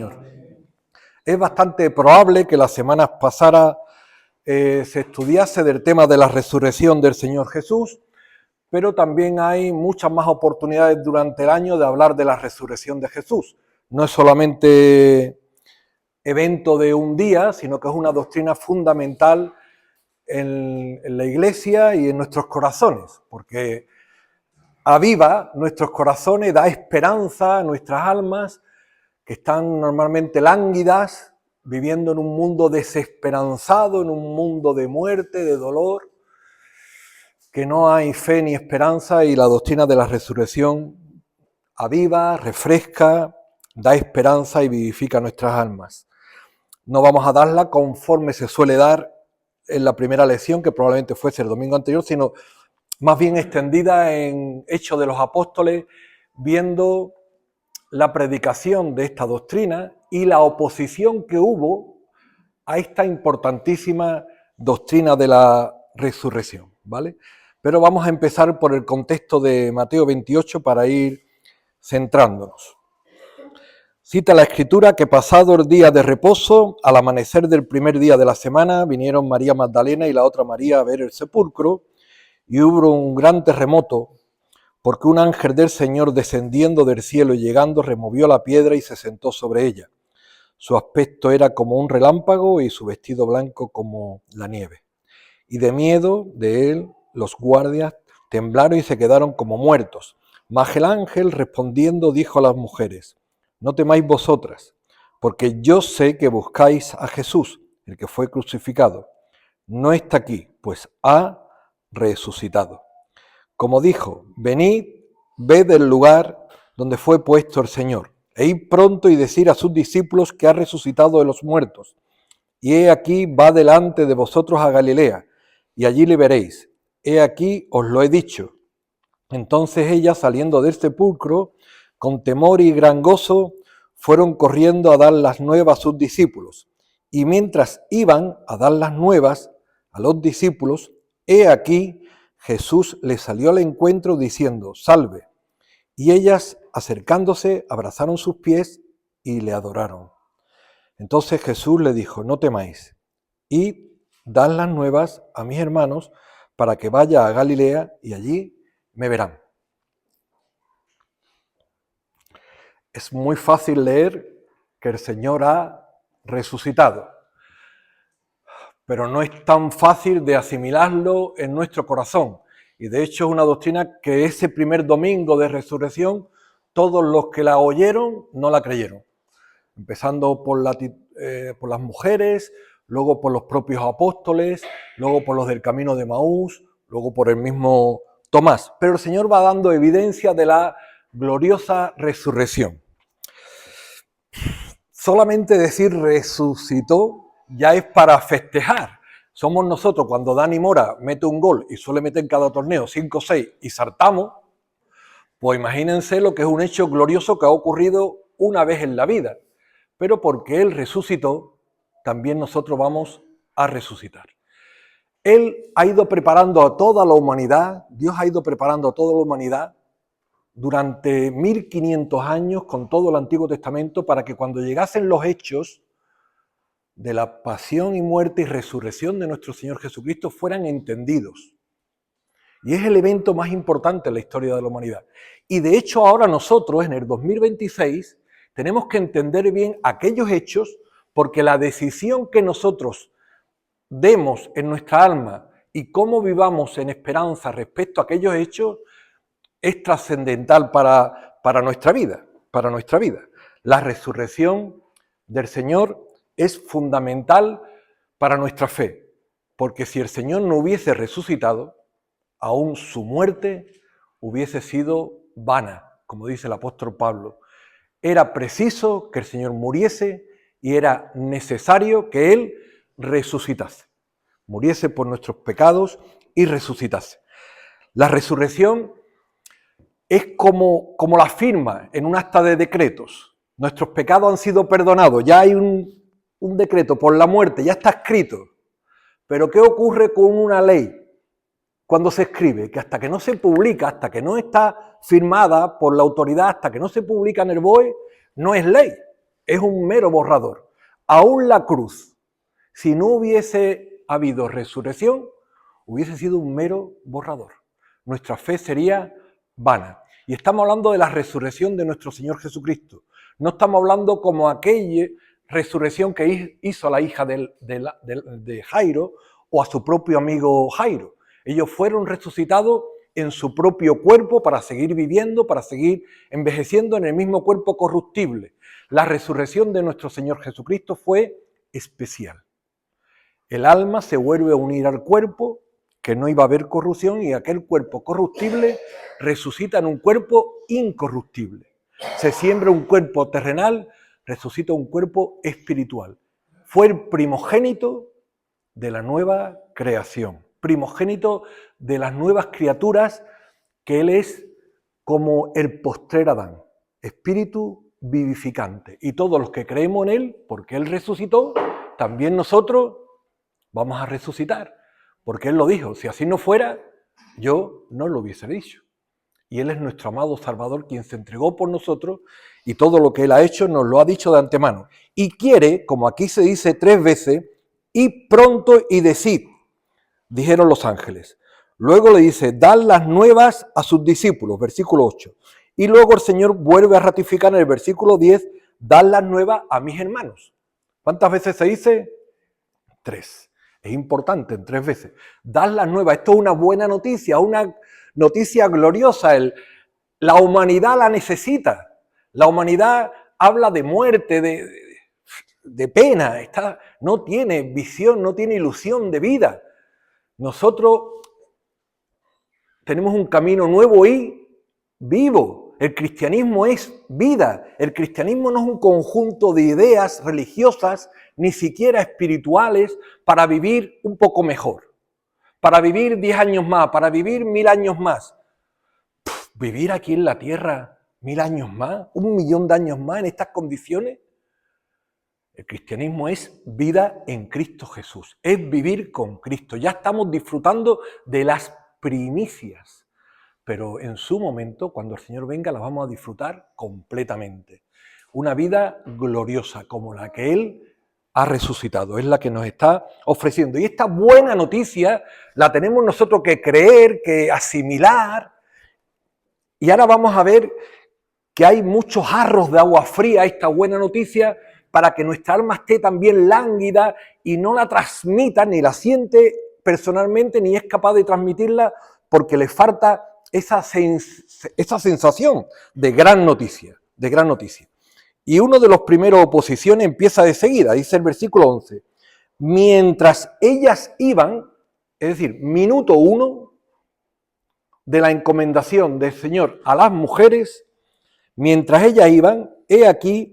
Señor. Es bastante probable que las semanas pasadas se estudiase del tema de la resurrección del Señor Jesús, pero también hay muchas más oportunidades durante el año de hablar de la resurrección de Jesús. No es solamente evento de un día, sino que es una doctrina fundamental en la Iglesia y en nuestros corazones, porque aviva nuestros corazones, da esperanza a nuestras almas que están normalmente lánguidas, viviendo en un mundo desesperanzado, en un mundo de muerte, de dolor, que no hay fe ni esperanza, y la doctrina de la resurrección aviva, refresca, da esperanza y vivifica nuestras almas. No vamos a darla conforme se suele dar en la primera lección, que probablemente fuese el domingo anterior, sino más bien extendida en Hechos de los Apóstoles, viendo la predicación de esta doctrina y la oposición que hubo a esta importantísima doctrina de la resurrección, ¿vale? Pero vamos a empezar por el contexto de Mateo 28 para ir centrándonos. Cita la Escritura que pasado el día de reposo, al amanecer del primer día de la semana, vinieron María Magdalena y la otra María a ver el sepulcro, y hubo un gran terremoto, porque un ángel del Señor descendiendo del cielo y llegando removió la piedra y se sentó sobre ella. Su aspecto era como un relámpago y su vestido blanco como la nieve. Y de miedo de él los guardias temblaron y se quedaron como muertos. Mas el ángel respondiendo dijo a las mujeres: no temáis vosotras, porque yo sé que buscáis a Jesús, el que fue crucificado. No está aquí, pues ha resucitado. Como dijo: venid, ved el lugar donde fue puesto el Señor, e id pronto y decir a sus discípulos que ha resucitado de los muertos. Y he aquí va delante de vosotros a Galilea, y allí le veréis. He aquí os lo he dicho. Entonces ellas, saliendo del sepulcro, con temor y gran gozo, fueron corriendo a dar las nuevas a sus discípulos. Y mientras iban a dar las nuevas a los discípulos, he aquí Jesús les salió al encuentro diciendo: salve. Y ellas, acercándose, abrazaron sus pies y le adoraron. Entonces Jesús le dijo: no temáis, id, dad las nuevas a mis hermanos para que vaya a Galilea y allí me verán. Es muy fácil leer que el Señor ha resucitado, pero no es tan fácil de asimilarlo en nuestro corazón. Y de hecho es una doctrina que ese primer domingo de resurrección, todos los que la oyeron no la creyeron. Empezando por las mujeres, luego por los propios apóstoles, luego por los del camino de Maús, luego por el mismo Tomás. Pero el Señor va dando evidencia de la gloriosa resurrección. Solamente decir resucitó ya es para festejar. Somos nosotros cuando Dani Mora mete un gol y suele meter en cada torneo 5 o 6 y saltamos, pues imagínense lo que es un hecho glorioso que ha ocurrido una vez en la vida. Pero porque Él resucitó, también nosotros vamos a resucitar. Él ha ido preparando a toda la humanidad, Dios ha ido preparando a toda la humanidad durante 1500 años con todo el Antiguo Testamento para que cuando llegasen los hechos de la pasión y muerte y resurrección de nuestro Señor Jesucristo fueran entendidos. Y es el evento más importante en la historia de la humanidad. Y de hecho ahora nosotros, en el 2026, tenemos que entender bien aquellos hechos, porque la decisión que nosotros demos en nuestra alma y cómo vivamos en esperanza respecto a aquellos hechos es trascendental para nuestra vida, para nuestra vida. La resurrección del Señor es fundamental para nuestra fe, porque si el Señor no hubiese resucitado, aún su muerte hubiese sido vana, como dice el apóstol Pablo. Era preciso que el Señor muriese y era necesario que Él resucitase, muriese por nuestros pecados y resucitase. La resurrección es como la firma en un acta de decretos. Nuestros pecados han sido perdonados, ya hay un decreto por la muerte, ya está escrito. Pero ¿qué ocurre con una ley cuando se escribe? Que hasta que no se publica, hasta que no está firmada por la autoridad, hasta que no se publica en el BOE, no es ley. es un mero borrador. Aún la cruz, si no hubiese habido resurrección, hubiese sido un mero borrador. Nuestra fe sería vana. Y estamos hablando de la resurrección de nuestro Señor Jesucristo. No estamos hablando como aquella resurrección que hizo a la hija de Jairo o a su propio amigo Jairo. Ellos fueron resucitados en su propio cuerpo para seguir viviendo, para seguir envejeciendo en el mismo cuerpo corruptible. La resurrección de nuestro Señor Jesucristo fue especial. El alma se vuelve a unir al cuerpo, que no iba a haber corrupción, y aquel cuerpo corruptible resucita en un cuerpo incorruptible. Se siembra un cuerpo terrenal, resucita un cuerpo espiritual. Fue el primogénito de la nueva creación, primogénito de las nuevas criaturas, que Él es como el postrer Adán, espíritu vivificante. Y todos los que creemos en Él, porque Él resucitó, también nosotros vamos a resucitar, porque Él lo dijo, si así no fuera, yo no lo hubiese dicho. Y Él es nuestro amado Salvador, quien se entregó por nosotros, y todo lo que Él ha hecho nos lo ha dicho de antemano. Y quiere, como aquí se dice 3 veces, id pronto y decid, dijeron los ángeles. Luego le dice, dad las nuevas a sus discípulos, versículo 8. Y luego el Señor vuelve a ratificar en el versículo 10, dad las nuevas a mis hermanos. ¿Cuántas veces se dice? 3. Es importante, en 3 veces. Dad las nuevas. Esto es una buena noticia, una noticia gloriosa. La humanidad la necesita. La humanidad habla de muerte, de pena. No tiene visión, no tiene ilusión de vida. Nosotros tenemos un camino nuevo y vivo. El cristianismo es vida. El cristianismo no es un conjunto de ideas religiosas, ni siquiera espirituales, para vivir un poco mejor, para vivir 10 años más, para vivir 1000 años más. ¿Vivir aquí en la tierra 1000 años más? ¿1 millón de años más en estas condiciones? El cristianismo es vida en Cristo Jesús, es vivir con Cristo. Ya estamos disfrutando de las primicias, pero en su momento, cuando el Señor venga, las vamos a disfrutar completamente. Una vida gloriosa como la que Él ha resucitado, es la que nos está ofreciendo. Y esta buena noticia la tenemos nosotros que creer, que asimilar. Y ahora vamos a ver que hay muchos jarros de agua fría a esta buena noticia para que nuestra alma esté también lánguida y no la transmita, ni la siente personalmente, ni es capaz de transmitirla porque le falta esa sensación de gran noticia, de gran noticia. Y uno de los primeros oposiciones empieza de seguida, dice el versículo 11. Mientras ellas iban, es decir, minuto 1 de la encomendación del Señor a las mujeres, mientras ellas iban, he aquí,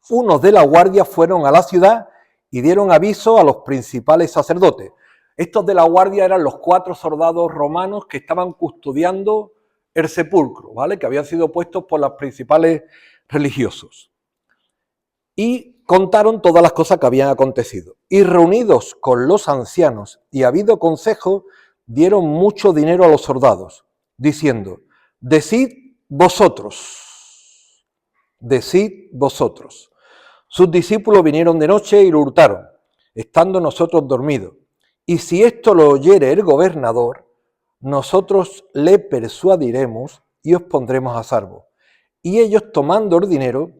unos de la guardia fueron a la ciudad y dieron aviso a los principales sacerdotes. Estos de la guardia eran los 4 soldados romanos que estaban custodiando el sepulcro, ¿vale? Que habían sido puestos por los principales religiosos. Y contaron todas las cosas que habían acontecido. Y reunidos con los ancianos y habido consejo, dieron mucho dinero a los soldados, diciendo, decid vosotros. Sus discípulos vinieron de noche y lo hurtaron, estando nosotros dormidos. Y si esto lo oyere el gobernador, nosotros le persuadiremos y os pondremos a salvo. Y ellos, tomando el dinero,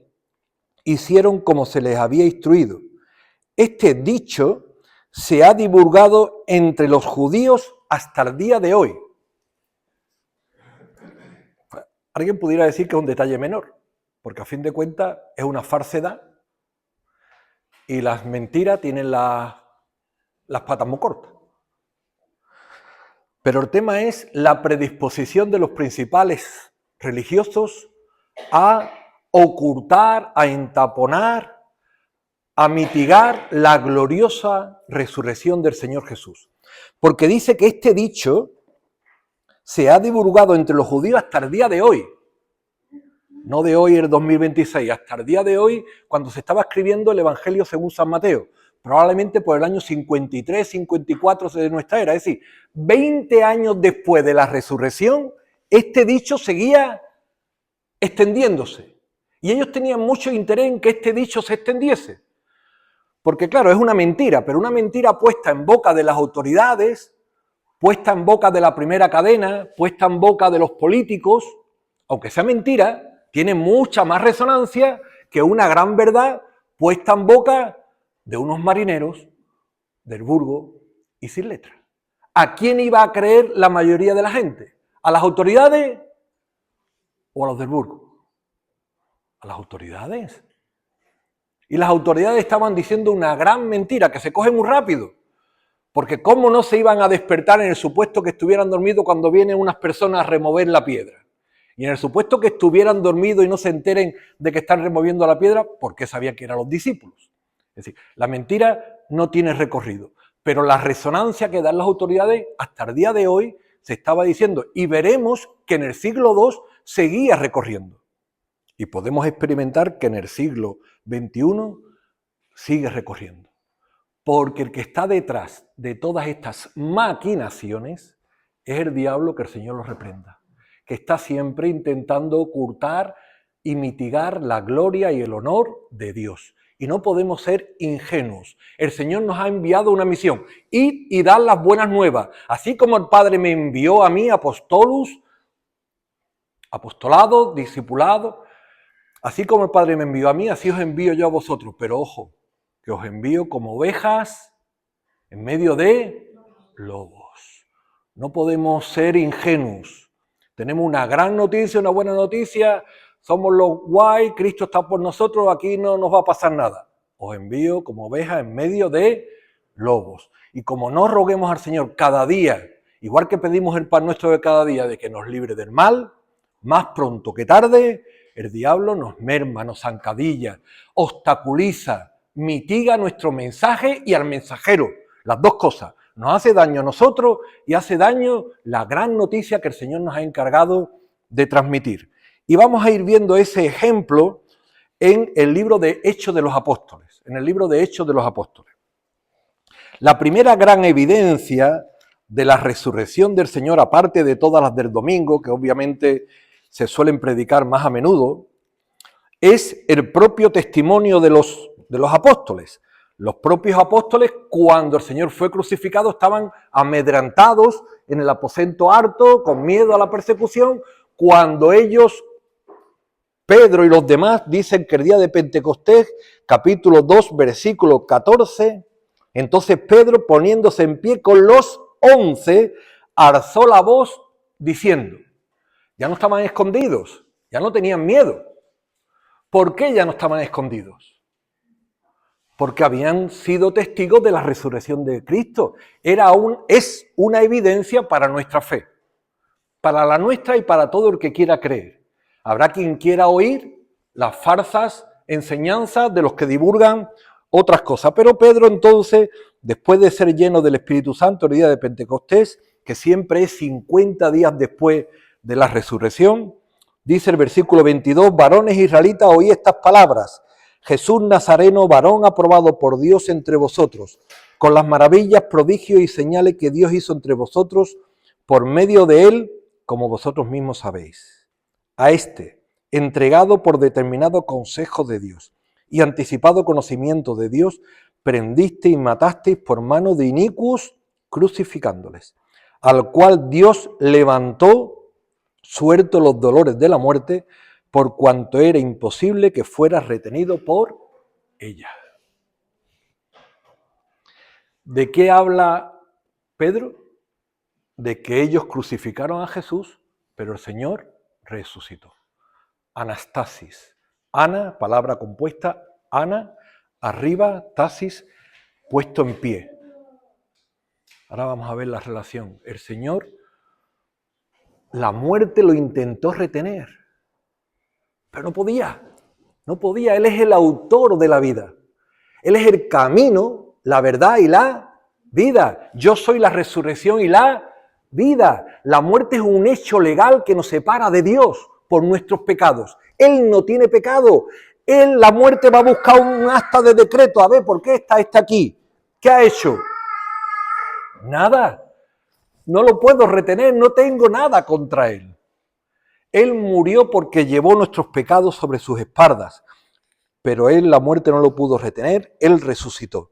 hicieron como se les había instruido. Este dicho se ha divulgado entre los judíos hasta el día de hoy. Alguien pudiera decir que es un detalle menor, porque a fin de cuentas es una falsedad y las mentiras tienen las patas muy cortas. Pero el tema es la predisposición de los principales religiosos a ocultar, a entaponar, a mitigar la gloriosa resurrección del Señor Jesús. Porque dice que este dicho se ha divulgado entre los judíos hasta el día de hoy. No de hoy, el 2026, hasta el día de hoy, cuando se estaba escribiendo el Evangelio según San Mateo, probablemente por el año 53, 54 de nuestra era. Es decir, 20 años después de la resurrección, este dicho seguía extendiéndose. Y ellos tenían mucho interés en que este dicho se extendiese. Porque claro, es una mentira, pero una mentira puesta en boca de las autoridades, puesta en boca de la primera cadena, puesta en boca de los políticos, aunque sea mentira, tiene mucha más resonancia que una gran verdad puesta en boca de unos marineros del Burgo y sin letra. ¿A quién iba a creer la mayoría de la gente? ¿A las autoridades o a los del Burgo? A las autoridades. Y las autoridades estaban diciendo una gran mentira que se coge muy rápido. Porque ¿cómo no se iban a despertar en el supuesto que estuvieran dormidos cuando vienen unas personas a remover la piedra? Y en el supuesto que estuvieran dormidos y no se enteren de que están removiendo la piedra, porque sabían que eran los discípulos. Es decir, la mentira no tiene recorrido, pero la resonancia que dan las autoridades hasta el día de hoy se estaba diciendo, y veremos que en el siglo II seguía recorriendo. Y podemos experimentar que en el siglo XXI sigue recorriendo. Porque el que está detrás de todas estas maquinaciones es el diablo, que el Señor lo reprenda, que está siempre intentando ocultar y mitigar la gloria y el honor de Dios. Y no podemos ser ingenuos. El Señor nos ha enviado una misión, id y dar las buenas nuevas. Así como el Padre me envió a mí, apostolado, discipulado, así como el Padre me envió a mí, así os envío yo a vosotros. Pero ojo, que os envío como ovejas en medio de lobos. No podemos ser ingenuos. Tenemos una gran noticia, una buena noticia, somos los guay, Cristo está por nosotros, aquí no nos va a pasar nada. Os envío como ovejas en medio de lobos. Y como no roguemos al Señor cada día, igual que pedimos el pan nuestro de cada día, de que nos libre del mal, más pronto que tarde, el diablo nos merma, nos zancadilla, obstaculiza, mitiga nuestro mensaje y al mensajero. Las dos cosas. Nos hace daño a nosotros y hace daño la gran noticia que el Señor nos ha encargado de transmitir. Y vamos a ir viendo ese ejemplo en el libro de Hechos de los Apóstoles. En el libro de Hechos de los Apóstoles. La primera gran evidencia de la resurrección del Señor, aparte de todas las del domingo, que obviamente se suelen predicar más a menudo, es el propio testimonio de los apóstoles. Los propios apóstoles, cuando el Señor fue crucificado, estaban amedrentados en el aposento alto, con miedo a la persecución, cuando ellos, Pedro y los demás, dicen que el día de Pentecostés, capítulo 2, versículo 14, entonces Pedro, poniéndose en pie con los 11, alzó la voz diciendo, ya no estaban escondidos, ya no tenían miedo. ¿Por qué ya no estaban escondidos? Porque habían sido testigos de la resurrección de Cristo. Es una evidencia para nuestra fe, para la nuestra y para todo el que quiera creer. Habrá quien quiera oír las falsas enseñanzas de los que divulgan otras cosas. Pero Pedro entonces, después de ser lleno del Espíritu Santo el día de Pentecostés, que siempre es 50 días después de la resurrección, dice el versículo 22, varones israelitas, oí estas palabras. Jesús Nazareno, varón aprobado por Dios entre vosotros, con las maravillas, prodigios y señales que Dios hizo entre vosotros, por medio de él, como vosotros mismos sabéis. A este, entregado por determinado consejo de Dios y anticipado conocimiento de Dios, prendisteis y matasteis por mano de inicuos, crucificándoles, al cual Dios levantó, suelto los dolores de la muerte, por cuanto era imposible que fuera retenido por ella. ¿De qué habla Pedro? De que ellos crucificaron a Jesús, pero el Señor resucitó. Anastasis. Ana, palabra compuesta, ana, arriba, tasis, puesto en pie. Ahora vamos a ver la relación. El Señor, la muerte lo intentó retener, pero no podía. Él es el autor de la vida. Él es el camino, la verdad y la vida. Yo soy la resurrección y la vida. La muerte es un hecho legal que nos separa de Dios por nuestros pecados. Él no tiene pecado. La muerte va a buscar un acta de decreto. A ver, ¿por qué está aquí? ¿Qué ha hecho? Nada. No lo puedo retener, no tengo nada contra él. Él murió porque llevó nuestros pecados sobre sus espaldas, pero Él la muerte no lo pudo retener, Él resucitó.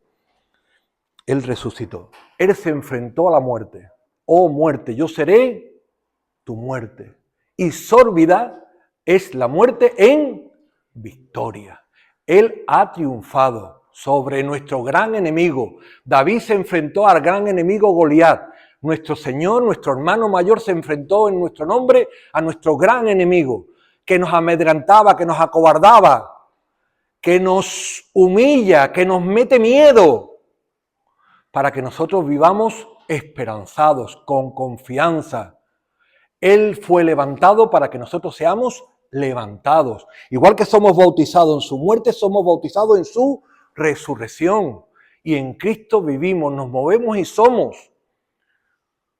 Él resucitó. Él se enfrentó a la muerte. Oh muerte, yo seré tu muerte. Y sórbida es la muerte en victoria. Él ha triunfado sobre nuestro gran enemigo. David se enfrentó al gran enemigo Goliat. Nuestro Señor, nuestro hermano mayor, se enfrentó en nuestro nombre a nuestro gran enemigo, que nos amedrentaba, que nos acobardaba, que nos humilla, que nos mete miedo, para que nosotros vivamos esperanzados, con confianza. Él fue levantado para que nosotros seamos levantados. Igual que somos bautizados en su muerte, somos bautizados en su resurrección. Y en Cristo vivimos, nos movemos y somos.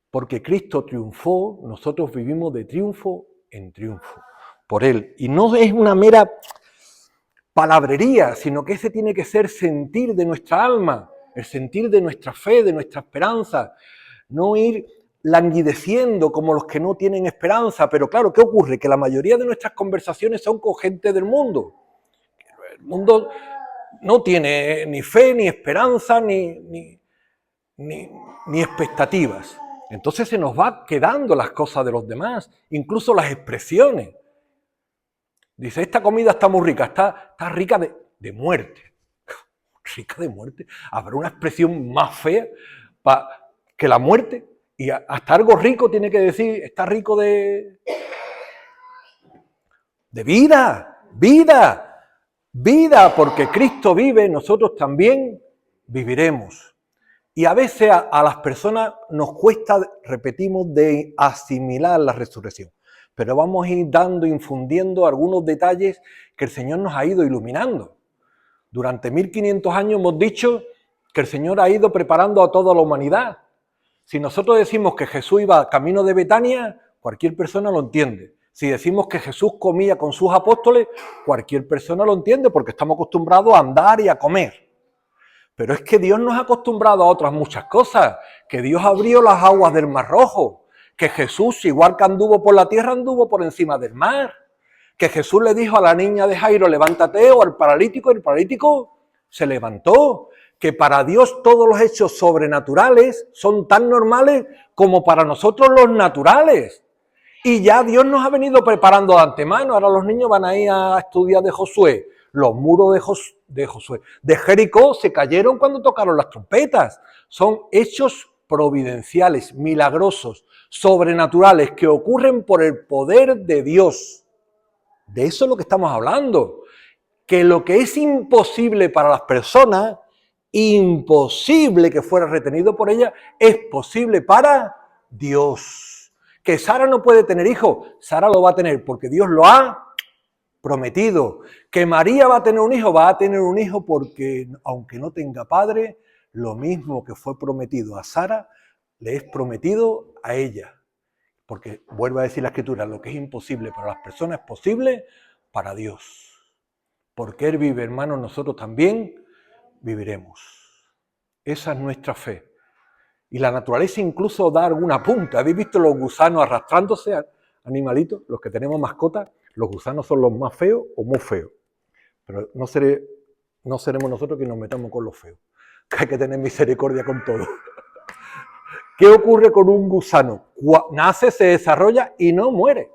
Porque Cristo triunfó, nosotros vivimos de triunfo en triunfo por Él. Y no es una mera palabrería, sino que ese tiene que ser sentir de nuestra alma, el sentir de nuestra fe, de nuestra esperanza. No ir languideciendo como los que no tienen esperanza. Pero claro, ¿qué ocurre? Que la mayoría de nuestras conversaciones son con gente del mundo. El mundo no tiene ni fe, ni esperanza, ni expectativas. Entonces se nos va quedando las cosas de los demás, incluso las expresiones. Dice, esta comida está muy rica, está rica de muerte. ¿Rica de muerte? ¿Habrá una expresión más fea que la muerte? Y hasta algo rico tiene que decir, está rico de vida, vida, porque Cristo vive, nosotros también viviremos. Y a veces a las personas nos cuesta, repetimos, de asimilar la resurrección. Pero vamos a ir infundiendo algunos detalles que el Señor nos ha ido iluminando. Durante 1500 años hemos dicho que el Señor ha ido preparando a toda la humanidad. Si nosotros decimos que Jesús iba camino de Betania, cualquier persona lo entiende. Si decimos que Jesús comía con sus apóstoles, cualquier persona lo entiende porque estamos acostumbrados a andar y a comer. Pero es que Dios nos ha acostumbrado a otras muchas cosas, que Dios abrió las aguas del Mar Rojo, que Jesús, igual que anduvo por la tierra, anduvo por encima del mar, que Jesús le dijo a la niña de Jairo, levántate, o al paralítico, y el paralítico se levantó, que para Dios todos los hechos sobrenaturales son tan normales como para nosotros los naturales. Y ya Dios nos ha venido preparando de antemano. Ahora los niños van a ir a estudiar de Josué. Los muros de Jericó se cayeron cuando tocaron las trompetas. Son hechos providenciales, milagrosos, sobrenaturales, que ocurren por el poder de Dios. De eso es lo que estamos hablando. Que lo que es imposible para las personas, imposible que fuera retenido por ella, es posible para Dios. Que Sara no puede tener hijo, Sara lo va a tener porque Dios lo ha prometido. Que María va a tener un hijo porque aunque no tenga padre, lo mismo que fue prometido a Sara, le es prometido a ella. Porque, vuelvo a decir la Escritura, lo que es imposible para las personas es posible para Dios. Porque Él vive, hermanos, nosotros también viviremos. Esa es nuestra fe. Y la naturaleza incluso da alguna punta. ¿Habéis visto los gusanos arrastrándose, animalitos? Los que tenemos mascotas, los gusanos son los más feos o muy feos. Pero no seremos nosotros que nos metamos con los feos. Que hay que tener misericordia con todo. ¿Qué ocurre con un gusano? Nace, se desarrolla y no muere.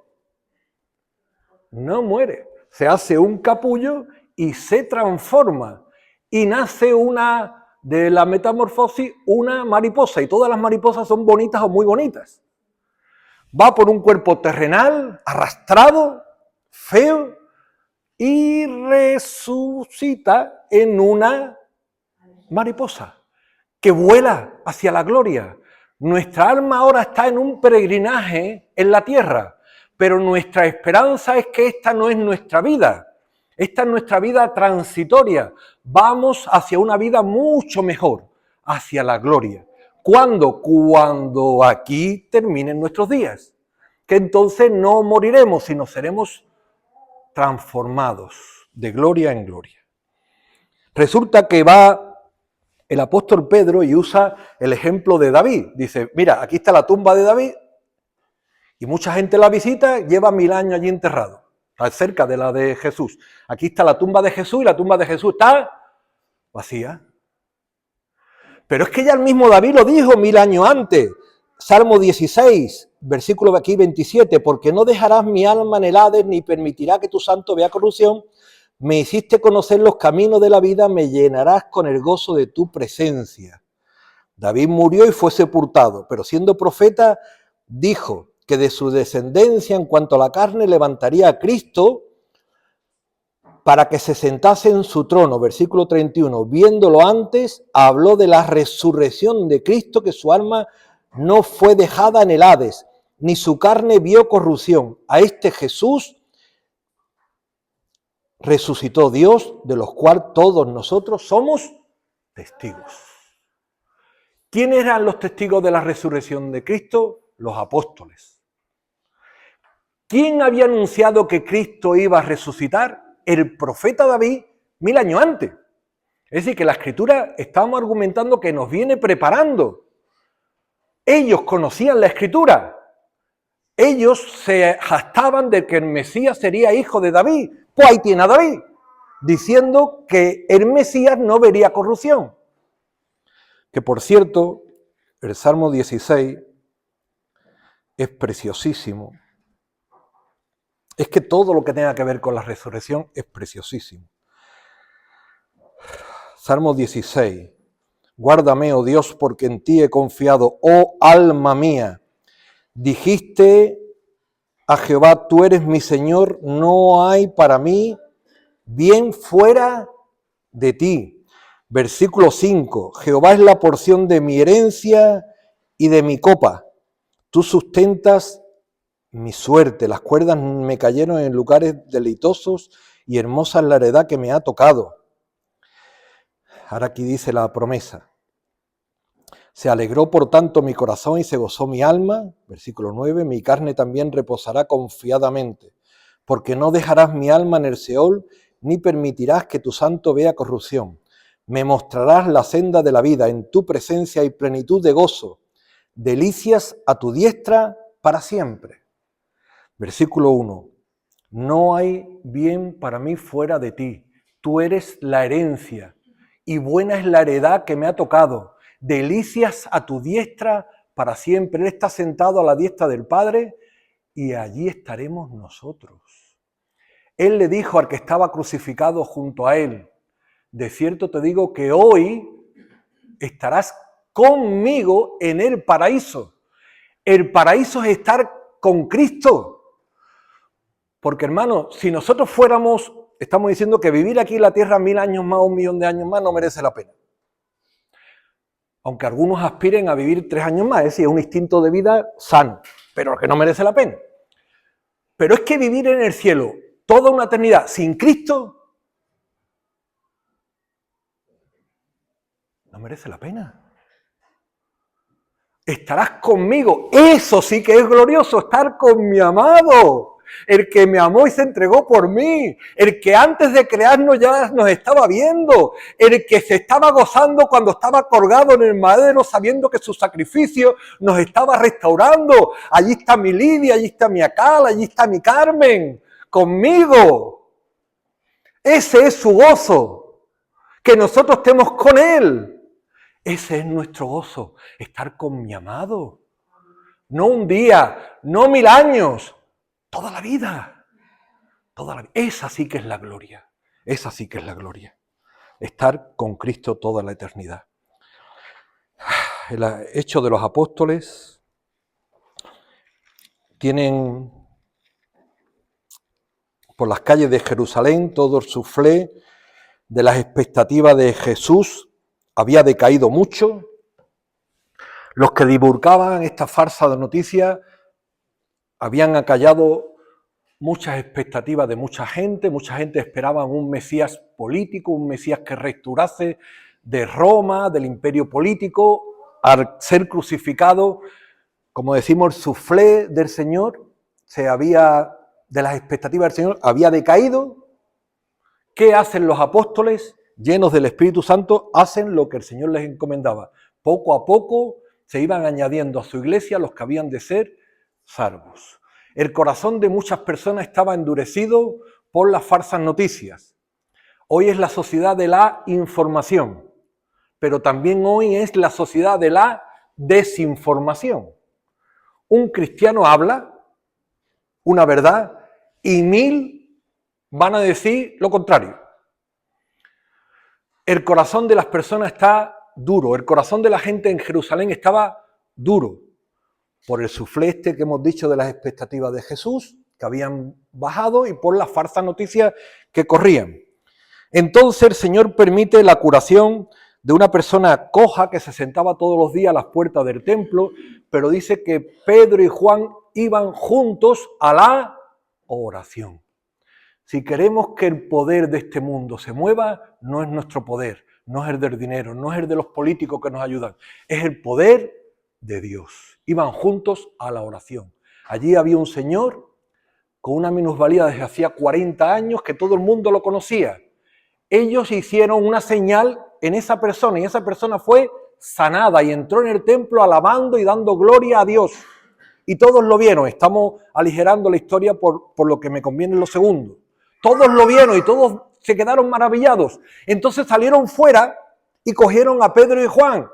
No muere. Se hace un capullo y se transforma. Y nace de la metamorfosis, una mariposa. Y todas las mariposas son bonitas o muy bonitas. Va por un cuerpo terrenal, arrastrado, feo, y resucita en una mariposa que vuela hacia la gloria. Nuestra alma ahora está en un peregrinaje en la tierra, pero nuestra esperanza es que esta no es nuestra vida. Esta es nuestra vida transitoria. Vamos hacia una vida mucho mejor, hacia la gloria. ¿Cuándo? Cuando aquí terminen nuestros días. Que entonces no moriremos, sino seremos transformados de gloria en gloria. Resulta que va el apóstol Pedro y usa el ejemplo de David. Dice, mira, aquí está la tumba de David Y mucha gente la visita, lleva 1000 años allí enterrado, cerca de la de Jesús. Aquí está la tumba de Jesús y la tumba de Jesús está vacía. Pero es que ya el mismo David lo dijo 1000 años antes. Salmo 16, versículo de aquí 27, porque no dejarás mi alma en el Hades, ni permitirá que tu santo vea corrupción. Me hiciste conocer los caminos de la vida, me llenarás con el gozo de tu presencia. David murió y fue sepultado, pero siendo profeta, dijo que de su descendencia en cuanto a la carne levantaría a Cristo para que se sentase en su trono. Versículo 31, viéndolo antes, habló de la resurrección de Cristo, que su alma no fue dejada en el Hades, ni su carne vio corrupción. A este Jesús resucitó Dios, de los cuales todos nosotros somos testigos. ¿Quiénes eran los testigos de la resurrección de Cristo? Los apóstoles. ¿Quién había anunciado que Cristo iba a resucitar? El profeta David 1000 años antes. Es decir, que la Escritura, estamos argumentando que nos viene preparando. Ellos conocían la Escritura. Ellos se jactaban de que el Mesías sería hijo de David. Pues ahí tiene a David, diciendo que el Mesías no vería corrupción. Que por cierto, el Salmo 16 es preciosísimo. Es que todo lo que tenga que ver con la resurrección es preciosísimo. Salmo 16. Guárdame, oh Dios, porque en ti he confiado, oh alma mía. Dijiste a Jehová, tú eres mi Señor, no hay para mí bien fuera de ti. Versículo 5. Jehová es la porción de mi herencia y de mi copa. Tú sustentas mi suerte, las cuerdas me cayeron en lugares deleitosos y hermosa es la heredad que me ha tocado. Ahora aquí dice la promesa. Se alegró por tanto mi corazón y se gozó mi alma. Versículo 9. Mi carne también reposará confiadamente, porque no dejarás mi alma en el Seol, ni permitirás que tu santo vea corrupción. Me mostrarás la senda de la vida, en tu presencia hay plenitud de gozo, delicias a tu diestra para siempre. Versículo 1. No hay bien para mí fuera de ti. Tú eres la herencia y buena es la heredad que me ha tocado. Delicias a tu diestra para siempre. Él está sentado a la diestra del Padre y allí estaremos nosotros. Él le dijo al que estaba crucificado junto a él, de cierto te digo que hoy estarás conmigo en el paraíso. El paraíso es estar con Cristo. Porque, hermano, si nosotros fuéramos, estamos diciendo que vivir aquí en la tierra 1000 años más, 1 millón de años más, no merece la pena. Aunque algunos aspiren a vivir 3 años más, es decir, es un instinto de vida sano, pero que no merece la pena. Pero es que vivir en el cielo toda una eternidad sin Cristo no merece la pena. Estarás conmigo, eso sí que es glorioso, estar con mi amado. El que me amó y se entregó por mí, el que antes de crearnos ya nos estaba viendo, el que se estaba gozando cuando estaba colgado en el madero sabiendo que su sacrificio nos estaba restaurando. Allí está mi Lidia, allí está mi Acal, allí está mi Carmen, conmigo. Ese es su gozo, que nosotros estemos con él. Ese es nuestro gozo, estar con mi amado. No un día, no 1000 años. Toda la vida, esa sí que es la gloria, esa sí que es la gloria, estar con Cristo toda la eternidad. El Hecho de los Apóstoles tienen por las calles de Jerusalén todo el suflé de las expectativas de Jesús, había decaído mucho. Los que divulgaban esta farsa de noticias habían acallado muchas expectativas de mucha gente esperaba un Mesías político, un Mesías que restaurase de Roma, del imperio político. Al ser crucificado, como decimos, el suflé del Señor, de las expectativas del Señor, había decaído. ¿Qué hacen los apóstoles? Llenos del Espíritu Santo, hacen lo que el Señor les encomendaba. Poco a poco se iban añadiendo a su iglesia los que habían de ser salvos. El corazón de muchas personas estaba endurecido por las falsas noticias. Hoy es la sociedad de la información, pero también hoy es la sociedad de la desinformación. Un cristiano habla una verdad y 1000 van a decir lo contrario. El corazón de las personas está duro, el corazón de la gente en Jerusalén estaba duro por el suflé que hemos dicho de las expectativas de Jesús, que habían bajado, y por las falsas noticias que corrían. Entonces el Señor permite la curación de una persona coja que se sentaba todos los días a las puertas del templo, pero dice que Pedro y Juan iban juntos a la oración. Si queremos que el poder de este mundo se mueva, no es nuestro poder, no es el del dinero, no es el de los políticos que nos ayudan, es el poder de Dios. Iban juntos a la oración. Allí había un señor con una minusvalía desde hacía 40 años que todo el mundo lo conocía. Ellos hicieron una señal en esa persona y esa persona fue sanada y entró en el templo alabando y dando gloria a Dios. Y todos lo vieron. Estamos aligerando la historia por lo que me conviene en lo segundo. Todos lo vieron y todos se quedaron maravillados. Entonces salieron fuera y cogieron a Pedro y Juan,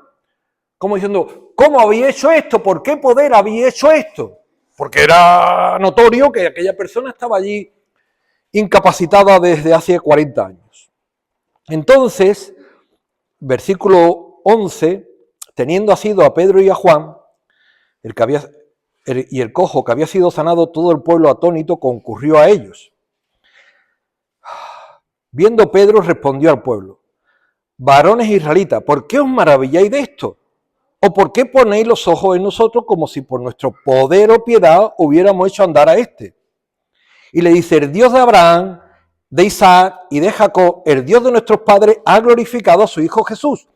como diciendo, ¿cómo había hecho esto? ¿Por qué poder había hecho esto? Porque era notorio que aquella persona estaba allí incapacitada desde hace 40 años. Entonces, versículo 11, teniendo asido a Pedro y a Juan, el cojo que había sido sanado, todo el pueblo atónito concurrió a ellos. Viendo Pedro, respondió al pueblo, varones israelitas, ¿por qué os maravilláis de esto? ¿O por qué ponéis los ojos en nosotros como si por nuestro poder o piedad hubiéramos hecho andar a este? Y le dice, el Dios de Abraham, de Isaac y de Jacob, el Dios de nuestros padres, ha glorificado a su Hijo Jesús,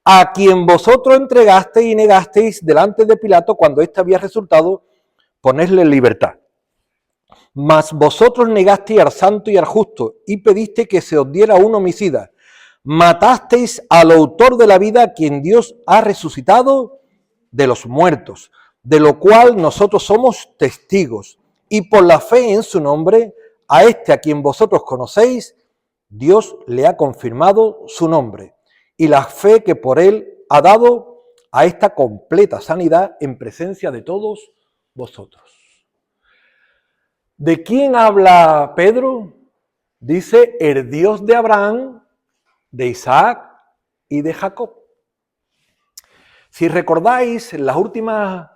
a quien vosotros entregasteis y negasteis delante de Pilato cuando éste había resultado ponerle en libertad. Mas vosotros negasteis al santo y al justo y pedisteis que se os diera un homicida. Matasteis al autor de la vida, a quien Dios ha resucitado de los muertos, de lo cual nosotros somos testigos. Y por la fe en su nombre, a este a quien vosotros conocéis, Dios le ha confirmado su nombre. Y la fe que por él ha dado a esta completa sanidad en presencia de todos vosotros. ¿De quién habla Pedro? Dice, el Dios de Abraham, de Isaac y de Jacob. Si recordáis, en las últimas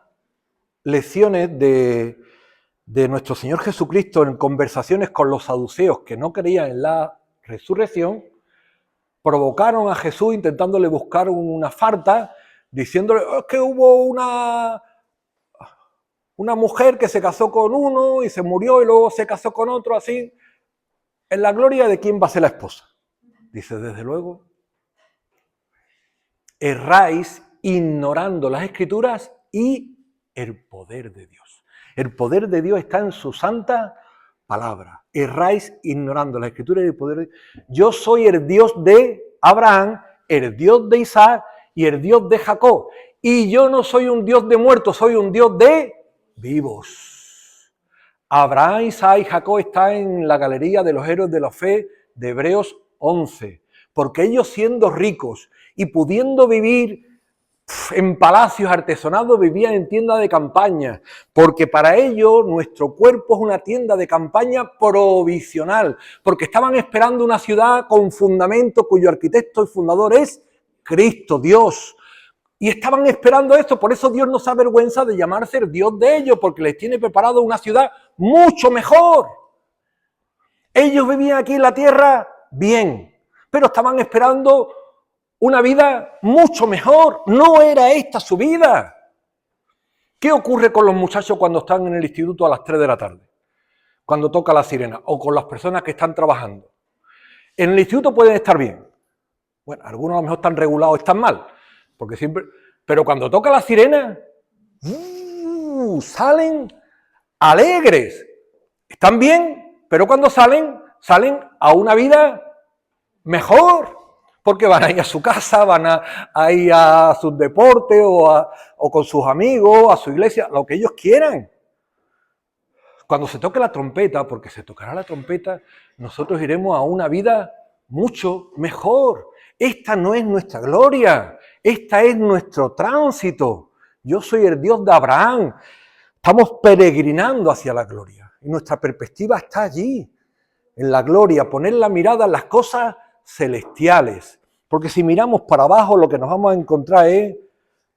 lecciones de nuestro Señor Jesucristo en conversaciones con los saduceos que no creían en la resurrección, provocaron a Jesús intentándole buscar una falta, diciéndole que hubo una mujer que se casó con uno y se murió y luego se casó con otro, así. En la gloria de quién va a ser la esposa. Dice, desde luego, erráis ignorando las Escrituras y el poder de Dios. El poder de Dios está en su santa palabra. Erráis ignorando las Escrituras y el poder de Dios. Yo soy el Dios de Abraham, el Dios de Isaac y el Dios de Jacob. Y yo no soy un Dios de muertos, soy un Dios de vivos. Abraham, Isaac y Jacob están en la galería de los héroes de la fe de Hebreos 11, porque ellos siendo ricos y pudiendo vivir en palacios artesonados, vivían en tiendas de campaña, porque para ellos nuestro cuerpo es una tienda de campaña provisional, porque estaban esperando una ciudad con fundamento cuyo arquitecto y fundador es Cristo, Dios. Y estaban esperando esto, por eso Dios no se avergüenza de llamarse el Dios de ellos, porque les tiene preparado una ciudad mucho mejor. Ellos vivían aquí en la tierra bien, pero estaban esperando una vida mucho mejor. No era esta su vida. ¿Qué ocurre con los muchachos cuando están en el instituto a las 3 de la tarde? Cuando toca la sirena, o con las personas que están trabajando. En el instituto pueden estar bien. Bueno, algunos a lo mejor están regulados, están mal. Porque siempre, pero cuando toca la sirena, salen alegres. Están bien, pero cuando salen a una vida mejor. Porque van a ir a su casa, van a ir a sus deportes o con sus amigos, a su iglesia, lo que ellos quieran. Cuando se toque la trompeta, porque se tocará la trompeta, nosotros iremos a una vida mucho mejor. Esta no es nuestra gloria, esta es nuestro tránsito. Yo soy el Dios de Abraham. Estamos peregrinando hacia la gloria y nuestra perspectiva está allí, en la gloria, poner la mirada en las cosas celestiales. Porque si miramos para abajo, lo que nos vamos a encontrar es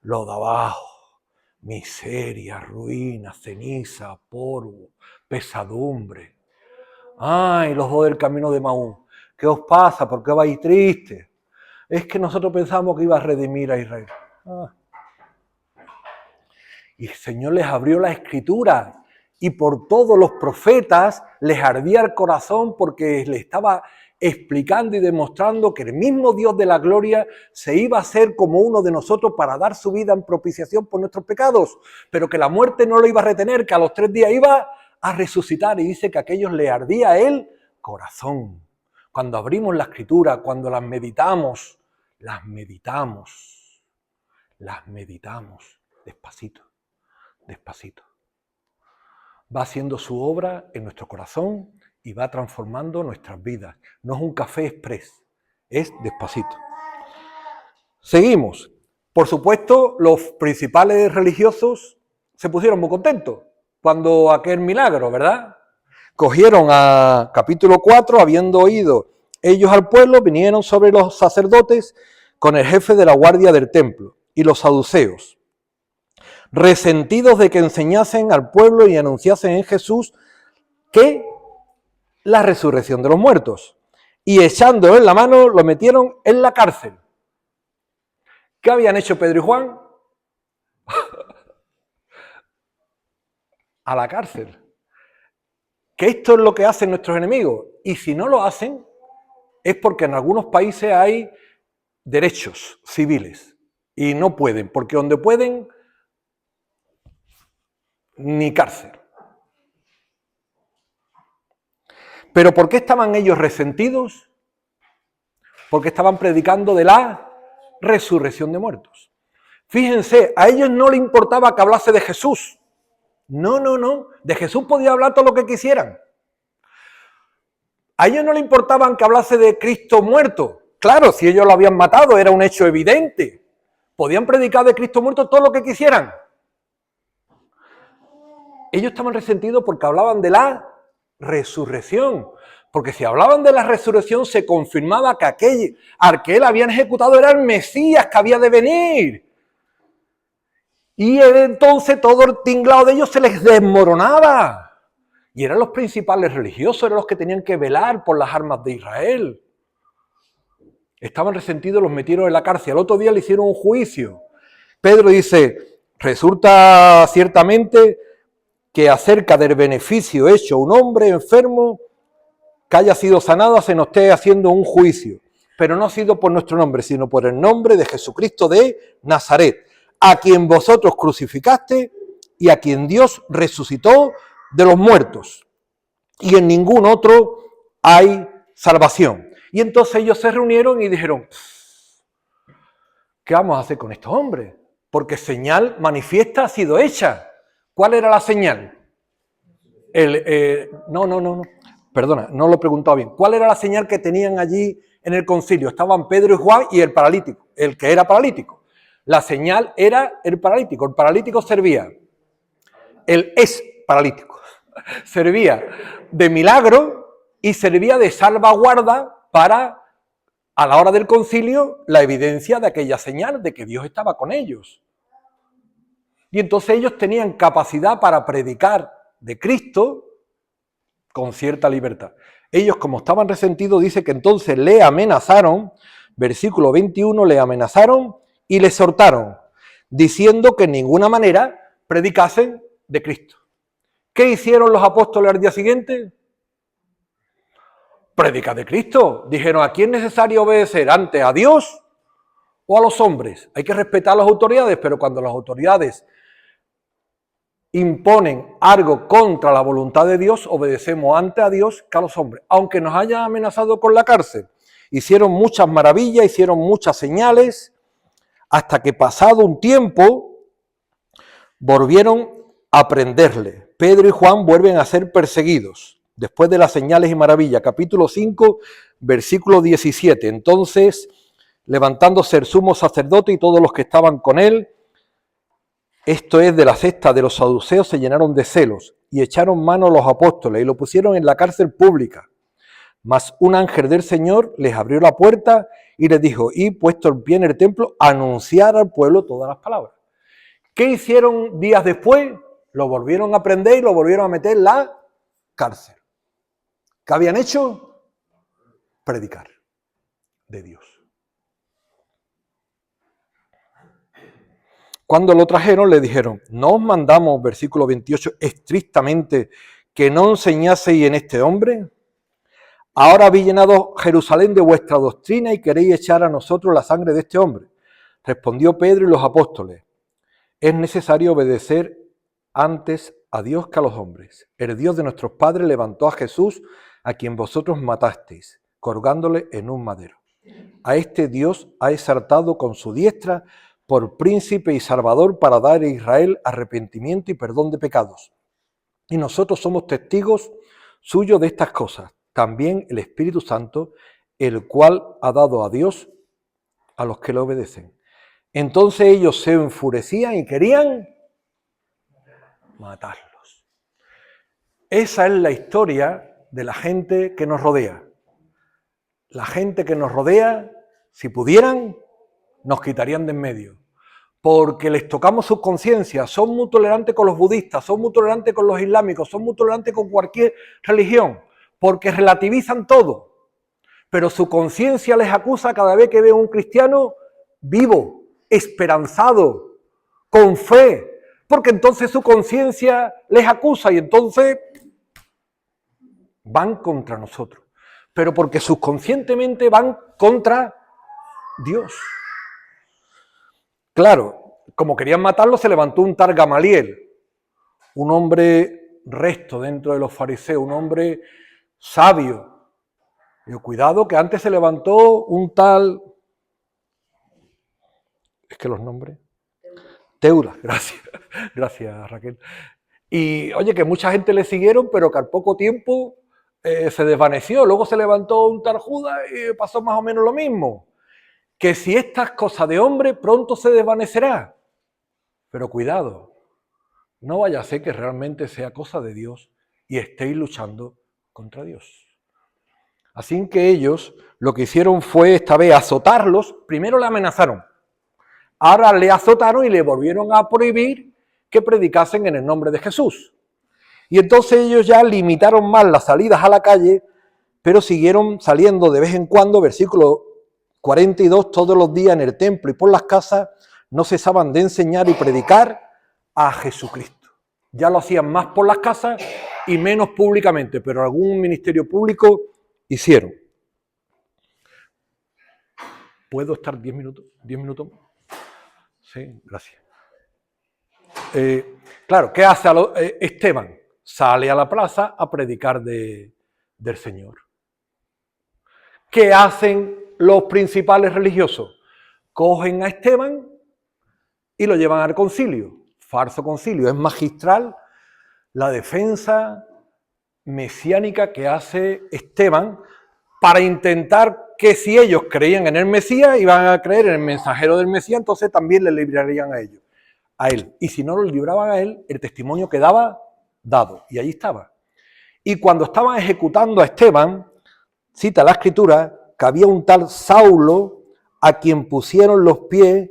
lo de abajo. Miseria, ruina, ceniza, polvo, pesadumbre. Ay, los dos del camino de Maús. ¿Qué os pasa? ¿Por qué vais tristes? Es que nosotros pensamos que iba a redimir a Israel. Y el Señor les abrió la Escritura y por todos los profetas les ardía el corazón porque les estaba explicando y demostrando que el mismo Dios de la gloria se iba a hacer como uno de nosotros para dar su vida en propiciación por nuestros pecados, pero que la muerte no lo iba a retener, que a los 3 días iba a resucitar, y dice que a aquellos les ardía el corazón. Cuando abrimos la Escritura, cuando las meditamos despacito, despacito. Va haciendo su obra en nuestro corazón y va transformando nuestras vidas. No es un café express, es despacito. Seguimos. Por supuesto, los principales religiosos se pusieron muy contentos cuando aquel milagro, ¿verdad? Cogieron a capítulo 4, habiendo oído ellos al pueblo, vinieron sobre los sacerdotes con el jefe de la guardia del templo y los saduceos, resentidos de que enseñasen al pueblo y anunciasen en Jesús que la resurrección de los muertos. Y echándolo en la mano, lo metieron en la cárcel. ¿Qué habían hecho Pedro y Juan? A la cárcel. Que esto es lo que hacen nuestros enemigos. Y si no lo hacen, es porque en algunos países hay derechos civiles. Y no pueden, porque donde pueden, ni cárcel. ¿Pero por qué estaban ellos resentidos? Porque estaban predicando de la resurrección de muertos. Fíjense, a ellos no les importaba que hablase de Jesús. No. De Jesús podía hablar todo lo que quisieran. A ellos no les importaba que hablase de Cristo muerto. Claro, si ellos lo habían matado era un hecho evidente. Podían predicar de Cristo muerto todo lo que quisieran. Ellos estaban resentidos porque hablaban de la resurrección. Porque si hablaban de la resurrección se confirmaba que aquel al que él habían ejecutado era el Mesías que había de venir. Y entonces todo el tinglado de ellos se les desmoronaba. Y eran los principales religiosos, eran los que tenían que velar por las armas de Israel. Estaban resentidos, los metieron en la cárcel. Al otro día le hicieron un juicio. Pedro dice, resulta ciertamente que acerca del beneficio hecho a un hombre enfermo que haya sido sanado se nos esté haciendo un juicio. Pero no ha sido por nuestro nombre, sino por el nombre de Jesucristo de Nazaret, a quien vosotros crucificaste y a quien Dios resucitó de los muertos. Y en ningún otro hay salvación. Y entonces ellos se reunieron y dijeron, ¿qué vamos a hacer con estos hombres? Porque señal manifiesta ha sido hecha. ¿Cuál era la señal? Perdona, no lo he preguntado bien. ¿Cuál era la señal que tenían allí en el concilio? Estaban Pedro y Juan y el paralítico, el que era paralítico. La señal era el paralítico. El paralítico servía, él es paralítico, servía de milagro y servía de salvaguarda para, a la hora del concilio, la evidencia de aquella señal de que Dios estaba con ellos. Y entonces ellos tenían capacidad para predicar de Cristo con cierta libertad. Ellos, como estaban resentidos, dice que entonces le amenazaron, versículo 21, le amenazaron y le exhortaron, diciendo que en ninguna manera predicasen de Cristo. ¿Qué hicieron los apóstoles al día siguiente? Predica de Cristo. Dijeron, ¿a quién es necesario obedecer? ¿Antes a Dios o a los hombres? Hay que respetar a las autoridades, pero cuando las autoridades imponen algo contra la voluntad de Dios, obedecemos antes a Dios que a los hombres. Aunque nos hayan amenazado con la cárcel, hicieron muchas maravillas, hicieron muchas señales, hasta que pasado un tiempo volvieron a prenderle. Pedro y Juan vuelven a ser perseguidos después de las señales y maravillas. Capítulo 5, versículo 17. Entonces, levantándose el sumo sacerdote y todos los que estaban con él, esto es de la secta de los saduceos, se llenaron de celos y echaron mano a los apóstoles y lo pusieron en la cárcel pública. Mas un ángel del Señor les abrió la puerta y les dijo: y puesto en pie en el templo, anunciar al pueblo todas las palabras. ¿Qué hicieron días después? Lo volvieron a prender y lo volvieron a meter en la cárcel. ¿Qué habían hecho? Predicar de Dios. Cuando lo trajeron, le dijeron: ¿no os mandamos, versículo 28, estrictamente que no enseñaseis en este hombre? Ahora habéis llenado Jerusalén de vuestra doctrina y queréis echar a nosotros la sangre de este hombre. Respondió Pedro y los apóstoles: es necesario obedecer antes a Dios que a los hombres. El Dios de nuestros padres levantó a Jesús, a quien vosotros matasteis, colgándole en un madero. A este Dios ha exaltado con su diestra por príncipe y salvador para dar a Israel arrepentimiento y perdón de pecados. Y nosotros somos testigos suyos de estas cosas. También el Espíritu Santo, el cual ha dado a Dios a los que le obedecen. Entonces ellos se enfurecían y querían matarlos. Esa es la historia de la gente que nos rodea. La gente que nos rodea, si pudieran, nos quitarían de en medio. Porque les tocamos sus conciencias, son muy tolerantes con los budistas, son muy tolerantes con los islámicos, son muy tolerantes con cualquier religión, porque relativizan todo. Pero su conciencia les acusa cada vez que ve a un cristiano vivo, esperanzado, con fe, porque entonces su conciencia les acusa y entonces van contra nosotros, pero porque subconscientemente van contra Dios. Claro, como querían matarlo, se levantó un tal Gamaliel, un hombre recto dentro de los fariseos, un hombre sabio. Pero cuidado que antes se levantó un tal... Es que los nombres... Teudas, gracias Raquel. Y oye, que mucha gente le siguieron, pero que al poco tiempo se desvaneció. Luego se levantó un tal Judas y pasó más o menos lo mismo. Que si estas cosas de hombre, pronto se desvanecerá. Pero cuidado, no vaya a ser que realmente sea cosa de Dios y estéis luchando contra Dios. Así que ellos lo que hicieron fue esta vez azotarlos. Primero le amenazaron, ahora le azotaron y le volvieron a prohibir que predicasen en el nombre de Jesús. Y entonces ellos ya limitaron más las salidas a la calle, pero siguieron saliendo de vez en cuando, versículo 42, todos los días en el templo y por las casas, no cesaban de enseñar y predicar a Jesucristo. Ya lo hacían más por las casas y menos públicamente, pero algún ministerio público hicieron. ¿Puedo estar 10 minutos? ¿10 minutos? Sí, gracias. Claro, ¿qué hace Esteban? Sale a la plaza a predicar del Señor. ¿Qué hacen los principales religiosos? Cogen a Esteban y lo llevan al concilio. Falso concilio. Es magistral la defensa mesiánica que hace Esteban para intentar que si ellos creían en el Mesías, iban a creer en el mensajero del Mesías, entonces también le librarían a ellos, a él. Y si no lo libraban a él, el testimonio quedaba dado. Y ahí estaba. Y cuando estaban ejecutando a Esteban, cita la Escritura, que había un tal Saulo a quien pusieron los pies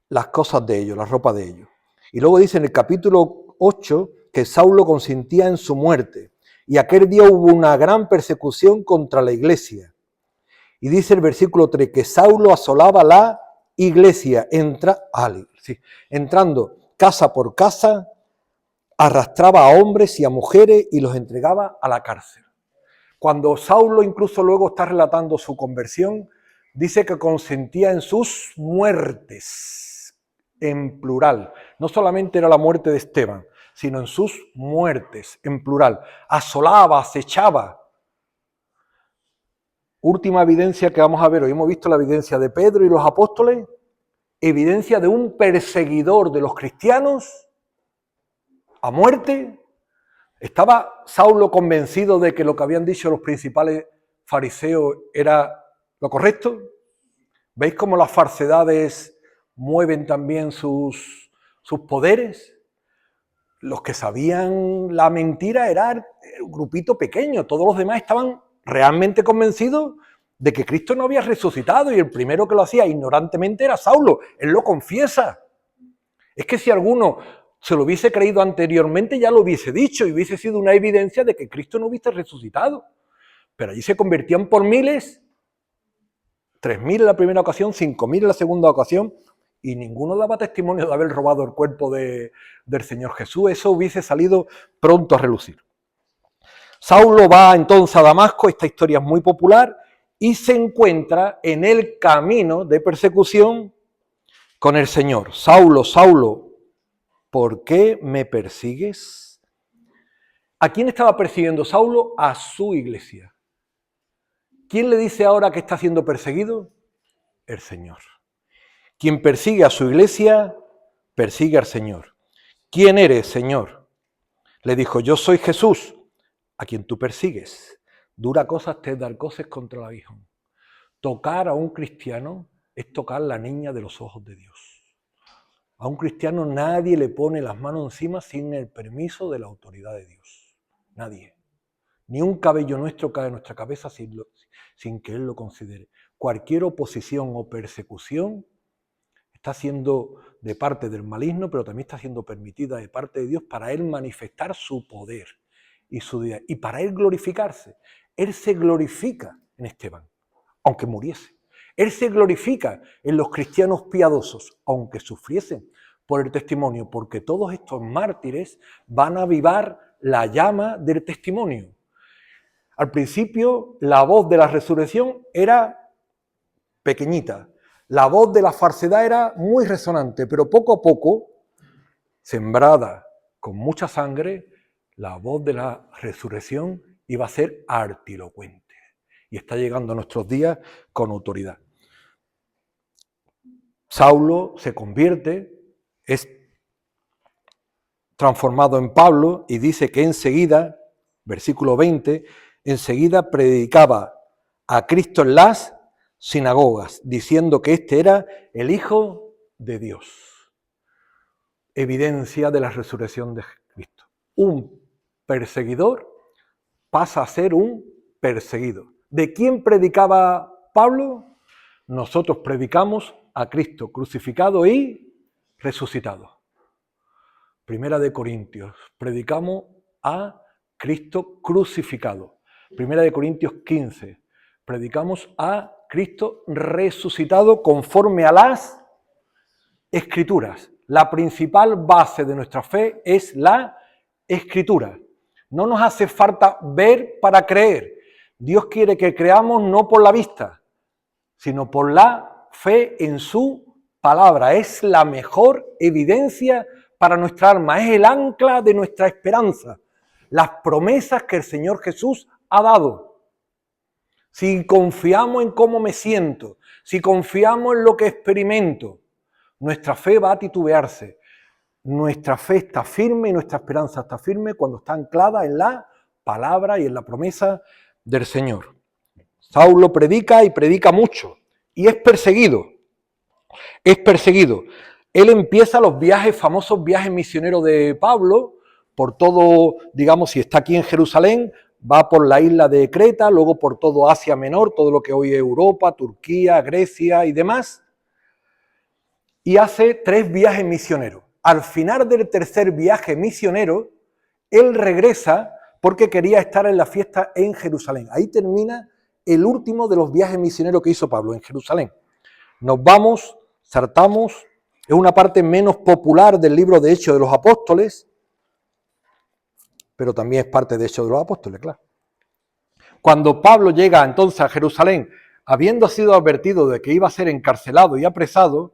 las cosas de ellos, la ropa de ellos. Y luego dice en el capítulo 8 que Saulo consentía en su muerte. Y aquel día hubo una gran persecución contra la iglesia. Y dice el versículo 3 que Saulo asolaba la iglesia, entrando casa por casa, arrastraba a hombres y a mujeres y los entregaba a la cárcel. Cuando Saulo incluso luego está relatando su conversión, dice que consentía en sus muertes, en plural. No solamente era la muerte de Esteban, sino en sus muertes, en plural. Asolaba, acechaba. Última evidencia que vamos a ver hoy. Hemos visto la evidencia de Pedro y los apóstoles evidencia de un perseguidor de los cristianos a muerte. ¿Estaba Saulo convencido de que lo que habían dicho los principales fariseos era lo correcto? ¿Veis cómo las falsedades mueven también sus poderes? Los que sabían la mentira era un grupito pequeño, todos los demás estaban realmente convencidos de que Cristo no había resucitado, y el primero que lo hacía ignorantemente era Saulo. Él lo confiesa. Es que si alguno se lo hubiese creído anteriormente, ya lo hubiese dicho y hubiese sido una evidencia de que Cristo no hubiese resucitado. Pero allí se convertían por miles, 3.000 en la primera ocasión, 5.000 en la segunda ocasión, y ninguno daba testimonio de haber robado el cuerpo del Señor Jesús. Eso hubiese salido pronto a relucir. Saulo va entonces a Damasco, esta historia es muy popular, y se encuentra en el camino de persecución con el Señor. Saulo, Saulo, ¿por qué me persigues? ¿A quién estaba persiguiendo Saulo? A su iglesia. ¿Quién le dice ahora que está siendo perseguido? El Señor. Quien persigue a su iglesia, persigue al Señor. ¿Quién eres, Señor? Le dijo, yo soy Jesús, a quien tú persigues. Dura cosas te dar cosas contra el aguijón. Tocar a un cristiano es tocar la niña de los ojos de Dios. A un cristiano nadie le pone las manos encima sin el permiso de la autoridad de Dios. Nadie. Ni un cabello nuestro cae en nuestra cabeza sin que Él lo considere. Cualquier oposición o persecución está siendo de parte del maligno, pero también está siendo permitida de parte de Dios para Él manifestar su poder y su deidad, y para Él glorificarse. Él se glorifica en Esteban, aunque muriese. Él se glorifica en los cristianos piadosos, aunque sufriesen por el testimonio, porque todos estos mártires van a avivar la llama del testimonio. Al principio, la voz de la resurrección era pequeñita, la voz de la falsedad era muy resonante, pero poco a poco, sembrada con mucha sangre, la voz de la resurrección iba a ser artilocuente. Y está llegando a nuestros días con autoridad. Saulo se convierte, es transformado en Pablo, y dice que enseguida, versículo 20, enseguida predicaba a Cristo en las sinagogas, diciendo que este era el Hijo de Dios. Evidencia de la resurrección de Cristo. Un perseguidor pasa a ser un perseguido. ¿De quién predicaba Pablo? Nosotros predicamos a Cristo crucificado y resucitado. Primera de Corintios, predicamos a Cristo crucificado. Primera de Corintios 15, predicamos a Cristo resucitado conforme a las Escrituras. La principal base de nuestra fe es la Escritura. No nos hace falta ver para creer. Dios quiere que creamos no por la vista, sino por la fe en su palabra. Es la mejor evidencia para nuestra alma, es el ancla de nuestra esperanza. Las promesas que el Señor Jesús ha dado. Si confiamos en cómo me siento, si confiamos en lo que experimento, nuestra fe va a titubearse. Nuestra fe está firme y nuestra esperanza está firme cuando está anclada en la palabra y en la promesa del Señor. Saulo predica y predica mucho y es perseguido. Es perseguido. Él empieza los viajes, famosos viajes misioneros de Pablo, por todo, digamos, si está aquí en Jerusalén, va por la isla de Creta, luego por todo Asia Menor, todo lo que hoy es Europa, Turquía, Grecia y demás, y hace 3 viajes misioneros. Al final del tercer viaje misionero, él regresa porque quería estar en la fiesta en Jerusalén. Ahí termina el último de los viajes misioneros que hizo Pablo en Jerusalén. Nos vamos, saltamos, es una parte menos popular del libro de Hechos de los Apóstoles, pero también es parte de Hechos de los Apóstoles, claro. Cuando Pablo llega entonces a Jerusalén, habiendo sido advertido de que iba a ser encarcelado y apresado,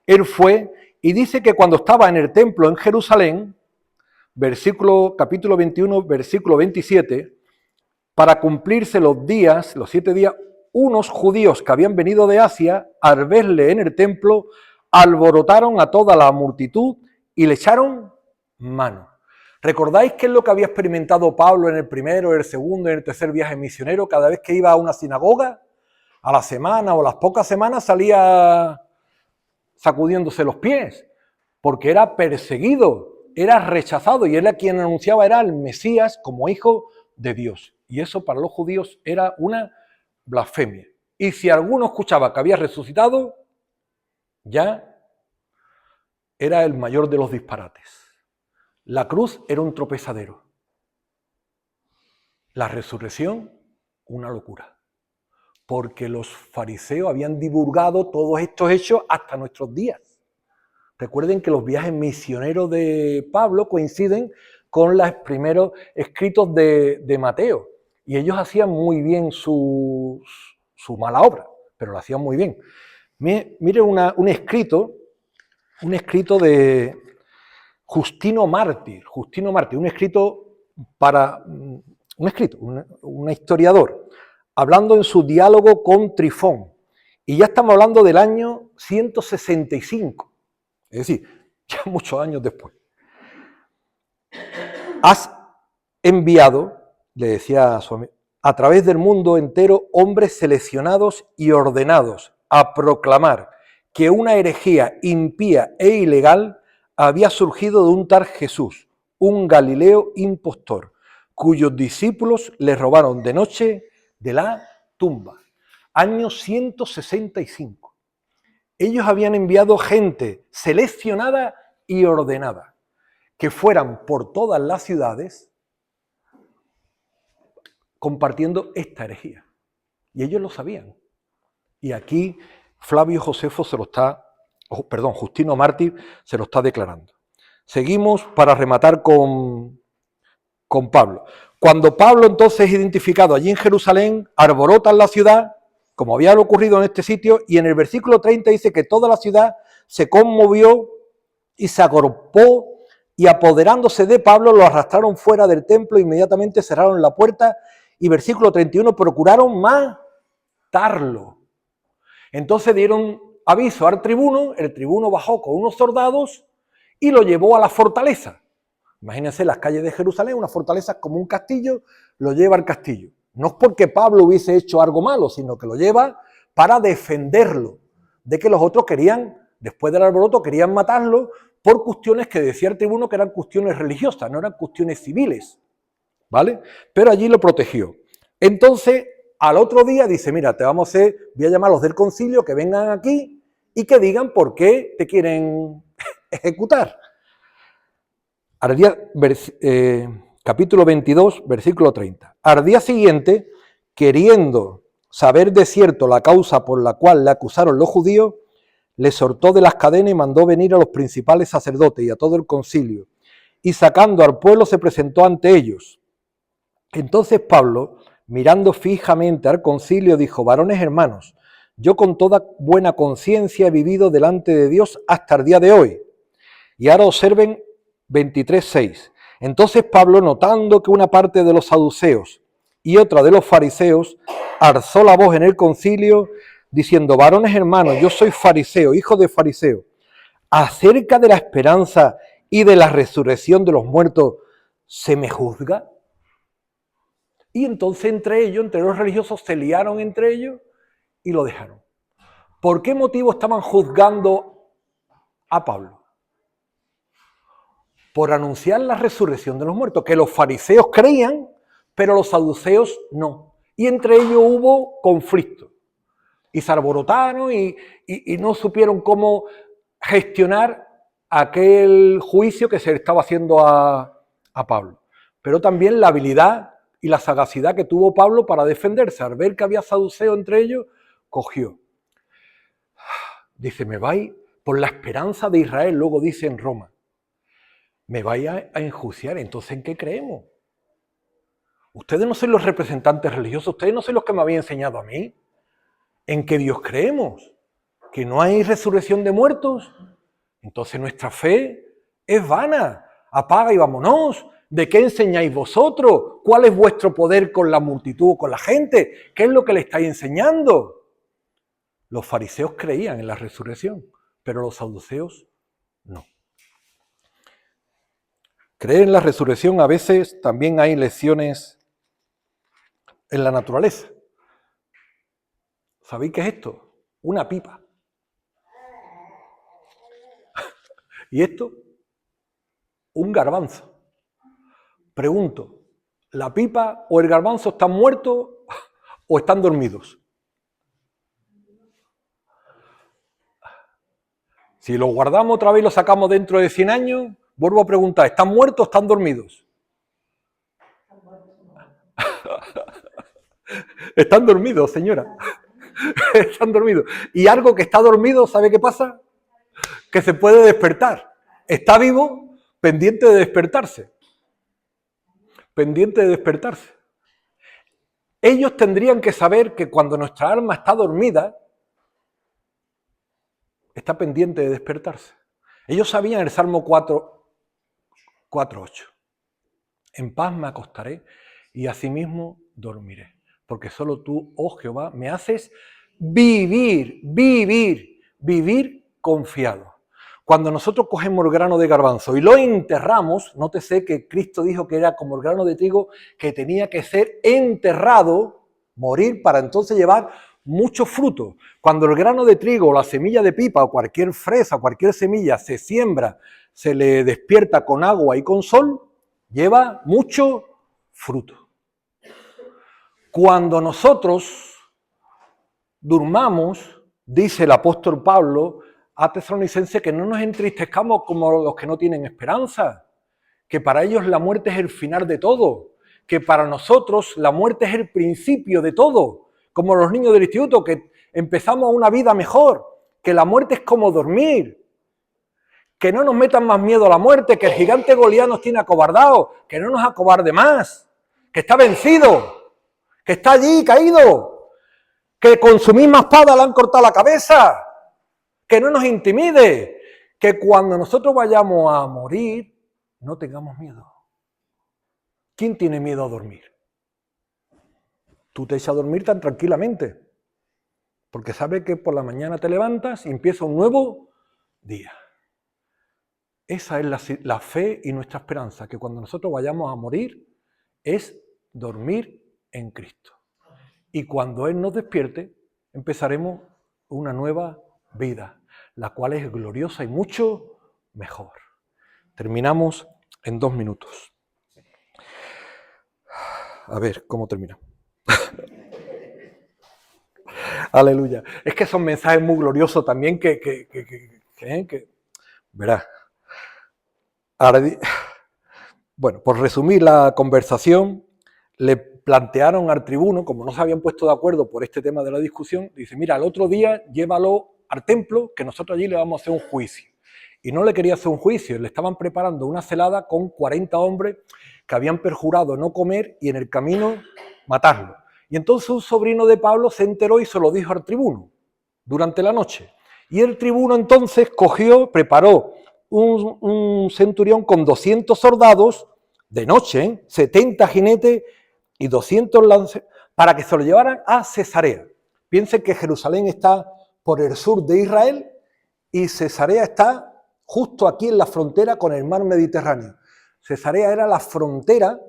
él fue y dice que cuando estaba en el templo en Jerusalén, capítulo 21, versículo 27, para cumplirse los 7 días, unos judíos que habían venido de Asia, al verle en el templo, alborotaron a toda la multitud y le echaron mano. ¿Recordáis qué es lo que había experimentado Pablo en el primero, en el segundo, en el tercer viaje misionero? Cada vez que iba a una sinagoga, a la semana o a las pocas semanas salía sacudiéndose los pies, porque era perseguido, era rechazado, y él a quien anunciaba era el Mesías como hijo de Dios. Y eso para los judíos era una blasfemia. Y si alguno escuchaba que había resucitado, ya era el mayor de los disparates. La cruz era un tropezadero. La resurrección, una locura. Porque los fariseos habían divulgado todos estos hechos hasta nuestros días. Recuerden que los viajes misioneros de Pablo coinciden con los primeros escritos de Mateo. Y ellos hacían muy bien su mala obra, pero lo hacían muy bien. Mire un escrito de Justino Mártir, un historiador, hablando en su diálogo con Trifón. Y ya estamos hablando del año 165, es decir, ya muchos años después. Has enviado, le decía a su amigo, a través del mundo entero hombres seleccionados y ordenados a proclamar que una herejía impía e ilegal había surgido de un tal Jesús, un Galileo impostor, cuyos discípulos le robaron de noche de la tumba. Año 165. Ellos habían enviado gente seleccionada y ordenada, que fueran por todas las ciudades compartiendo esta herejía. Y ellos lo sabían. Y aquí Flavio Josefo Justino Mártir se lo está declarando. Seguimos para rematar con Pablo. Cuando Pablo entonces es identificado allí en Jerusalén, arborotan la ciudad, como había ocurrido en este sitio, y en el versículo 30 dice que toda la ciudad se conmovió y se agolpó, y apoderándose de Pablo lo arrastraron fuera del templo, inmediatamente cerraron la puerta, y versículo 31, procuraron matarlo. Entonces dieron aviso al tribuno, el tribuno bajó con unos soldados y lo llevó a la fortaleza. Imagínense las calles de Jerusalén, una fortaleza como un castillo, lo lleva al castillo. No es porque Pablo hubiese hecho algo malo, sino que lo lleva para defenderlo, de que los otros querían, después del alboroto, querían matarlo por cuestiones que decía el tribuno que eran cuestiones religiosas, no eran cuestiones civiles, ¿vale? Pero allí lo protegió. Entonces, al otro día dice, mira, voy a llamar a los del concilio que vengan aquí y que digan por qué te quieren ejecutar. Capítulo 22, versículo 30. Al día siguiente, queriendo saber de cierto la causa por la cual le acusaron los judíos, le soltó de las cadenas y mandó venir a los principales sacerdotes y a todo el concilio. Y sacando al pueblo se presentó ante ellos. Entonces Pablo, mirando fijamente al concilio, dijo, varones hermanos, yo con toda buena conciencia he vivido delante de Dios hasta el día de hoy. Y ahora observen 23:6. Entonces Pablo, notando que una parte de los saduceos y otra de los fariseos alzó la voz en el concilio, diciendo, varones hermanos, yo soy fariseo, hijo de fariseo, acerca de la esperanza y de la resurrección de los muertos, ¿se me juzga? Y entonces entre los religiosos, se liaron entre ellos y lo dejaron. ¿Por qué motivo estaban juzgando a Pablo? Por anunciar la resurrección de los muertos, que los fariseos creían, pero los saduceos no. Y entre ellos hubo conflicto. Y se alborotaron y no supieron cómo gestionar aquel juicio que se le estaba haciendo a Pablo. Pero también la habilidad y la sagacidad que tuvo Pablo para defenderse. Al ver que había saduceo entre ellos, cogió. Dice, me vais por la esperanza de Israel, luego dice en Roma. Me vais a enjuiciar, entonces ¿en qué creemos? Ustedes no son los representantes religiosos, ustedes no son los que me habían enseñado a mí. ¿En qué Dios creemos? ¿Que no hay resurrección de muertos? Entonces nuestra fe es vana. Apaga y vámonos. ¿De qué enseñáis vosotros? ¿Cuál es vuestro poder con la multitud o con la gente? ¿Qué es lo que le estáis enseñando? Los fariseos creían en la resurrección, pero los saduceos no. Creer en la resurrección a veces también hay lecciones en la naturaleza. ¿Sabéis qué es esto? Una pipa. ¿Y esto? Un garbanzo. Pregunto, ¿la pipa o el garbanzo están muertos o están dormidos? Si los guardamos otra vez y los sacamos dentro de 100 años, vuelvo a preguntar, ¿están muertos o están dormidos? Están dormidos, señora. Están dormidos. Y algo que está dormido, ¿sabe qué pasa? Que se puede despertar. Está vivo, pendiente de despertarse. Pendiente de despertarse. Ellos tendrían que saber que cuando nuestra alma está dormida, está pendiente de despertarse. Ellos sabían el Salmo 4:8. En paz me acostaré y asimismo dormiré. Porque solo tú, oh Jehová, me haces vivir confiado. Cuando nosotros cogemos el grano de garbanzo y lo enterramos, nótese que Cristo dijo que era como el grano de trigo que tenía que ser enterrado, morir, para entonces llevar mucho fruto. Cuando el grano de trigo o la semilla de pipa o cualquier fresa, cualquier semilla se siembra, se le despierta con agua y con sol, lleva mucho fruto. Cuando nosotros durmamos, dice el apóstol Pablo a Tesalonicenses, que no nos entristezcamos como los que no tienen esperanza, que para ellos la muerte es el final de todo, que para nosotros la muerte es el principio de todo, como los niños del instituto, que empezamos una vida mejor, que la muerte es como dormir, que no nos metan más miedo a la muerte, que el gigante Goliat nos tiene acobardados, que no nos acobarde más, que está vencido, que está allí caído, que con su misma espada le han cortado la cabeza, que no nos intimide, que cuando nosotros vayamos a morir no tengamos miedo. ¿Quién tiene miedo a dormir? Tú te echas a dormir tan tranquilamente, porque sabes que por la mañana te levantas y empieza un nuevo día. Esa es la fe y nuestra esperanza, que cuando nosotros vayamos a morir es dormir en Cristo. Y cuando Él nos despierte, empezaremos una nueva vida, la cual es gloriosa y mucho mejor. Terminamos en 2 minutos. A ver, ¿cómo termina? Aleluya. Es que son mensajes muy gloriosos también que verás. Bueno, por resumir la conversación, le plantearon al tribuno, como no se habían puesto de acuerdo por este tema de la discusión, dice, mira, el otro día llévalo al templo, que nosotros allí le vamos a hacer un juicio. Y no le quería hacer un juicio, le estaban preparando una celada con 40 hombres que habían perjurado no comer y en el camino matarlo. Y entonces un sobrino de Pablo se enteró y se lo dijo al tribuno durante la noche. Y el tribuno entonces preparó un centurión con 200 soldados de noche, 70 jinetes y 200 lances, para que se lo llevaran a Cesarea. Piensen que Jerusalén está por el sur de Israel y Cesarea está justo aquí en la frontera con el mar Mediterráneo. Cesarea era la frontera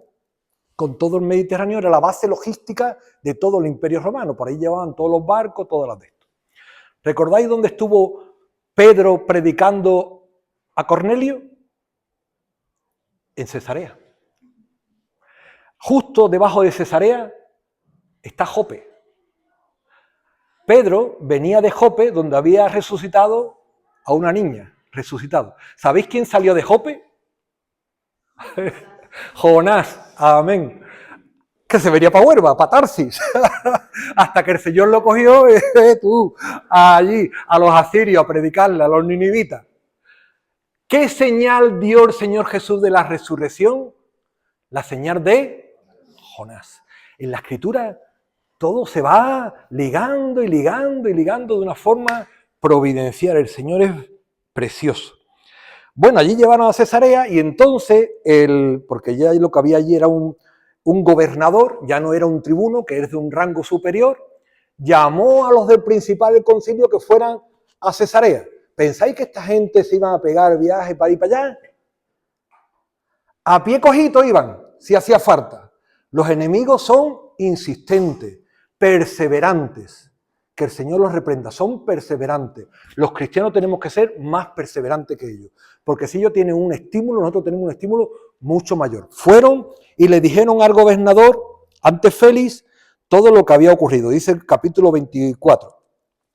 con todo el Mediterráneo, era la base logística de todo el Imperio Romano. Por ahí llevaban todos los barcos, todas las de esto. ¿Recordáis dónde estuvo Pedro predicando a Cornelio? En Cesarea. Justo debajo de Cesarea está Jope. Pedro venía de Jope, donde había resucitado a una niña, resucitado. ¿Sabéis quién salió de Jope? Jonás, amén. Que se venía para Huelva, para Tarsis. Hasta que el Señor lo cogió, tú, allí, a los asirios a predicarle, a los ninivitas. ¿Qué señal dio el Señor Jesús de la resurrección? La señal de Jonás. En la Escritura todo se va ligando y ligando y ligando de una forma providencial. El Señor es precioso. Bueno, allí llevaron a Cesarea y entonces, porque ya lo que había allí era un gobernador, ya no era un tribuno, que es de un rango superior, llamó a los del principal del concilio que fueran a Cesarea ¿Pensáis que esta gente se iban a pegar viaje para ir para allá? A pie cojito iban, si hacía falta. Los enemigos son insistentes, perseverantes. Que el Señor los reprenda, son perseverantes. Los cristianos tenemos que ser más perseverantes que ellos, porque si ellos tienen un estímulo, nosotros tenemos un estímulo mucho mayor. Fueron y le dijeron al gobernador, ante Félix, todo lo que había ocurrido. Dice el capítulo 24.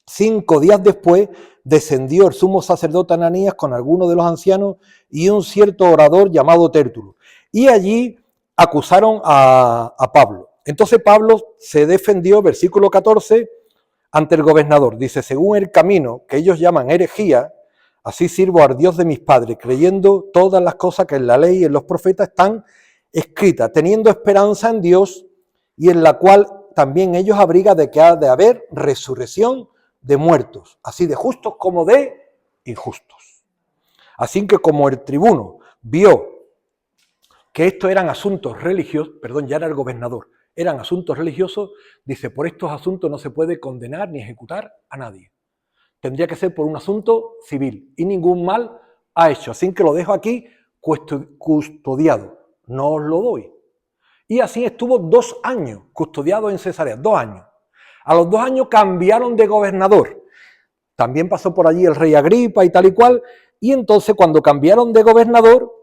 5 días después descendió el sumo sacerdote Ananías con algunos de los ancianos y un cierto orador llamado Tértulo. Y allí acusaron a Pablo. Entonces Pablo se defendió, versículo 14, ante el gobernador. Dice, según el camino que ellos llaman herejía, así sirvo al Dios de mis padres, creyendo todas las cosas que en la ley y en los profetas están escritas, teniendo esperanza en Dios y en la cual también ellos abrigan de que ha de haber resurrección de muertos, así de justos como de injustos. Así que como el tribuno vio que estos eran asuntos religiosos, ya era el gobernador, eran asuntos religiosos, dice, por estos asuntos no se puede condenar ni ejecutar a nadie. Tendría que ser por un asunto civil y ningún mal ha hecho. Así que lo dejo aquí custodiado, no os lo doy. Y así estuvo 2 años custodiado en Cesarea, 2 años. A los 2 años cambiaron de gobernador. También pasó por allí el rey Agripa y tal y cual. Y entonces cuando cambiaron de gobernador,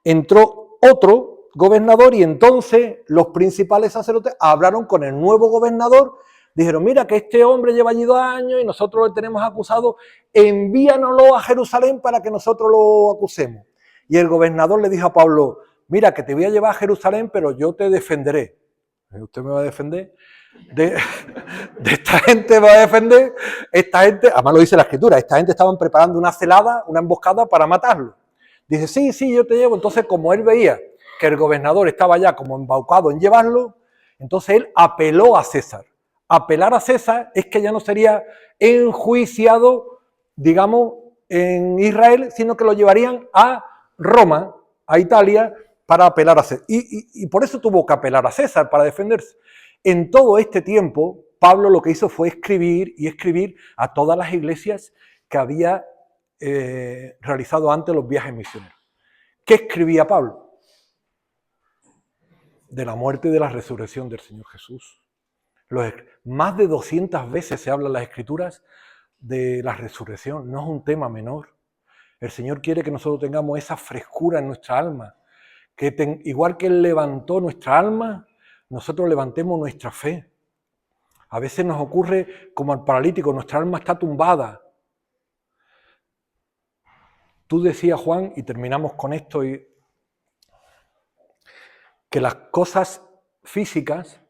entró otro gobernador y entonces los principales sacerdotes hablaron con el nuevo gobernador. Dijeron, mira que este hombre lleva allí 2 años y nosotros lo tenemos acusado, envíanoslo a Jerusalén para que nosotros lo acusemos. Y el gobernador le dijo a Pablo, mira que te voy a llevar a Jerusalén, pero yo te defenderé. ¿Usted me va a defender? De esta gente va a defender, esta gente, además lo dice la escritura, esta gente estaban preparando una celada, una emboscada para matarlo. Dice, sí, yo te llevo. Entonces, como él veía que el gobernador estaba ya como embaucado en llevarlo, entonces él apeló a César. Apelar a César es que ya no sería enjuiciado, digamos, en Israel, sino que lo llevarían a Roma, a Italia, para apelar a César. Y por eso tuvo que apelar a César, para defenderse. En todo este tiempo, Pablo lo que hizo fue escribir a todas las iglesias que había realizado antes los viajes misioneros. ¿Qué escribía Pablo? De la muerte y de la resurrección del Señor Jesús. Más de 200 veces se habla en las Escrituras de la resurrección. No es un tema menor. El Señor quiere que nosotros tengamos esa frescura en nuestra alma. Igual que Él levantó nuestra alma, nosotros levantemos nuestra fe. A veces nos ocurre como al paralítico, nuestra alma está tumbada. Tú decías, Juan, y terminamos con esto, que las cosas físicas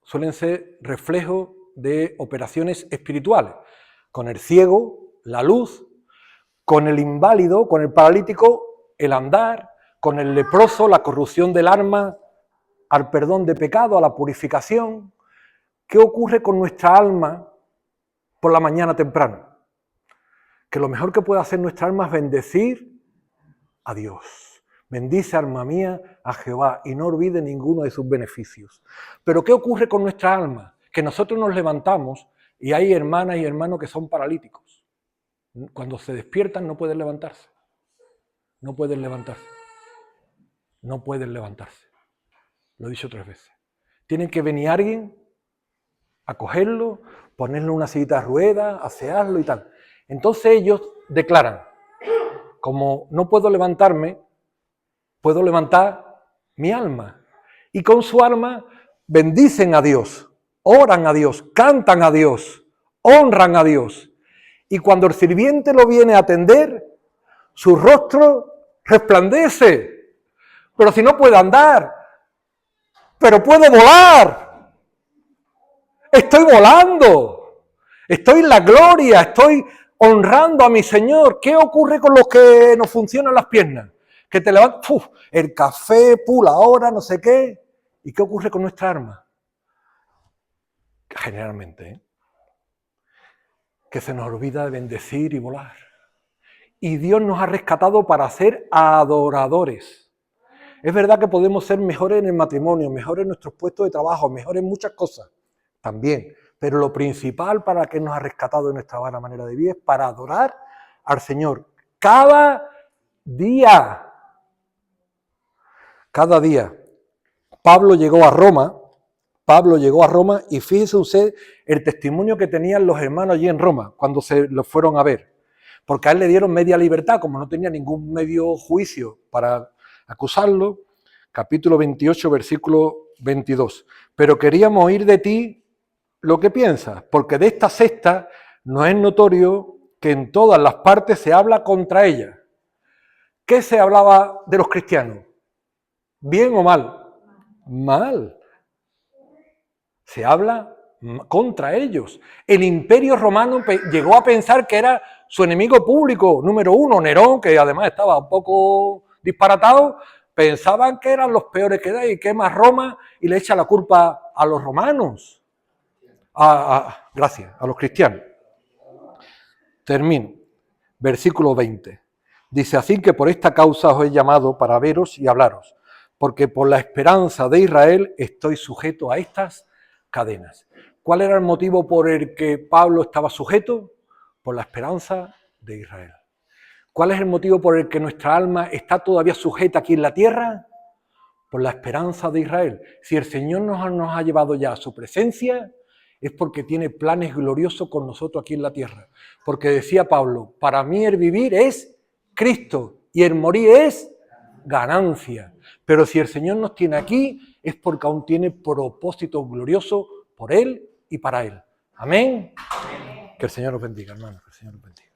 suelen ser reflejo de operaciones espirituales. Con el ciego, la luz, con el inválido, con el paralítico, el andar, con el leproso, la corrupción del alma, al perdón de pecado, a la purificación. ¿Qué ocurre con nuestra alma por la mañana temprano? Que lo mejor que puede hacer nuestra alma es bendecir a Dios. Bendice, alma mía, a Jehová y no olvide ninguno de sus beneficios. Pero ¿qué ocurre con nuestra alma? Que nosotros nos levantamos y hay hermanas y hermanos que son paralíticos. Cuando se despiertan no pueden levantarse. No pueden levantarse. No pueden levantarse. Lo he dicho 3 veces. Tienen que venir alguien a cogerlo, ponerle una sillita de ruedas, asearlo y tal. Entonces ellos declaran, como no puedo levantarme, puedo levantar mi alma. Y con su alma bendicen a Dios, oran a Dios, cantan a Dios, honran a Dios. Y cuando el sirviente lo viene a atender, su rostro resplandece. Pero si no puedo andar, pero puedo volar. Estoy volando. Estoy en la gloria, estoy honrando a mi Señor. ¿Qué ocurre con los que no funcionan las piernas? Que te levantas, el café, la hora, no sé qué. ¿Y qué ocurre con nuestra alma? Generalmente, que se nos olvida de bendecir y volar. Y Dios nos ha rescatado para ser adoradores. Es verdad que podemos ser mejores en el matrimonio, mejores en nuestros puestos de trabajo, mejores en muchas cosas, también. Pero lo principal para que nos ha rescatado de nuestra vana manera de vivir es para adorar al Señor cada día. Cada día. Pablo llegó a Roma y fíjese usted el testimonio que tenían los hermanos allí en Roma cuando se los fueron a ver. Porque a él le dieron media libertad, como no tenía ningún medio juicio para acusarlo. Capítulo 28, versículo 22. Pero queríamos oír de ti lo que piensas, porque de esta secta nos es notorio que en todas las partes se habla contra ella. ¿Qué se hablaba de los cristianos? ¿Bien o mal? Mal. Se habla contra ellos. El Imperio Romano llegó a pensar que era su enemigo público, número uno. Nerón, que además estaba un poco disparatado, pensaban que eran los peores que hay, y quema Roma y le echa la culpa a los romanos. Gracias, a los cristianos. Termino. Versículo 20. Dice, así que por esta causa os he llamado para veros y hablaros, porque por la esperanza de Israel estoy sujeto a estas cadenas. ¿Cuál era el motivo por el que Pablo estaba sujeto? Por la esperanza de Israel. ¿Cuál es el motivo por el que nuestra alma está todavía sujeta aquí en la tierra? Por la esperanza de Israel. Si el Señor nos ha llevado ya a su presencia, es porque tiene planes gloriosos con nosotros aquí en la tierra. Porque decía Pablo, para mí el vivir es Cristo y el morir es ganancia. Pero si el Señor nos tiene aquí, es porque aún tiene propósitos gloriosos por Él y para Él. Amén. Que el Señor los bendiga, hermanos. Que el Señor los bendiga.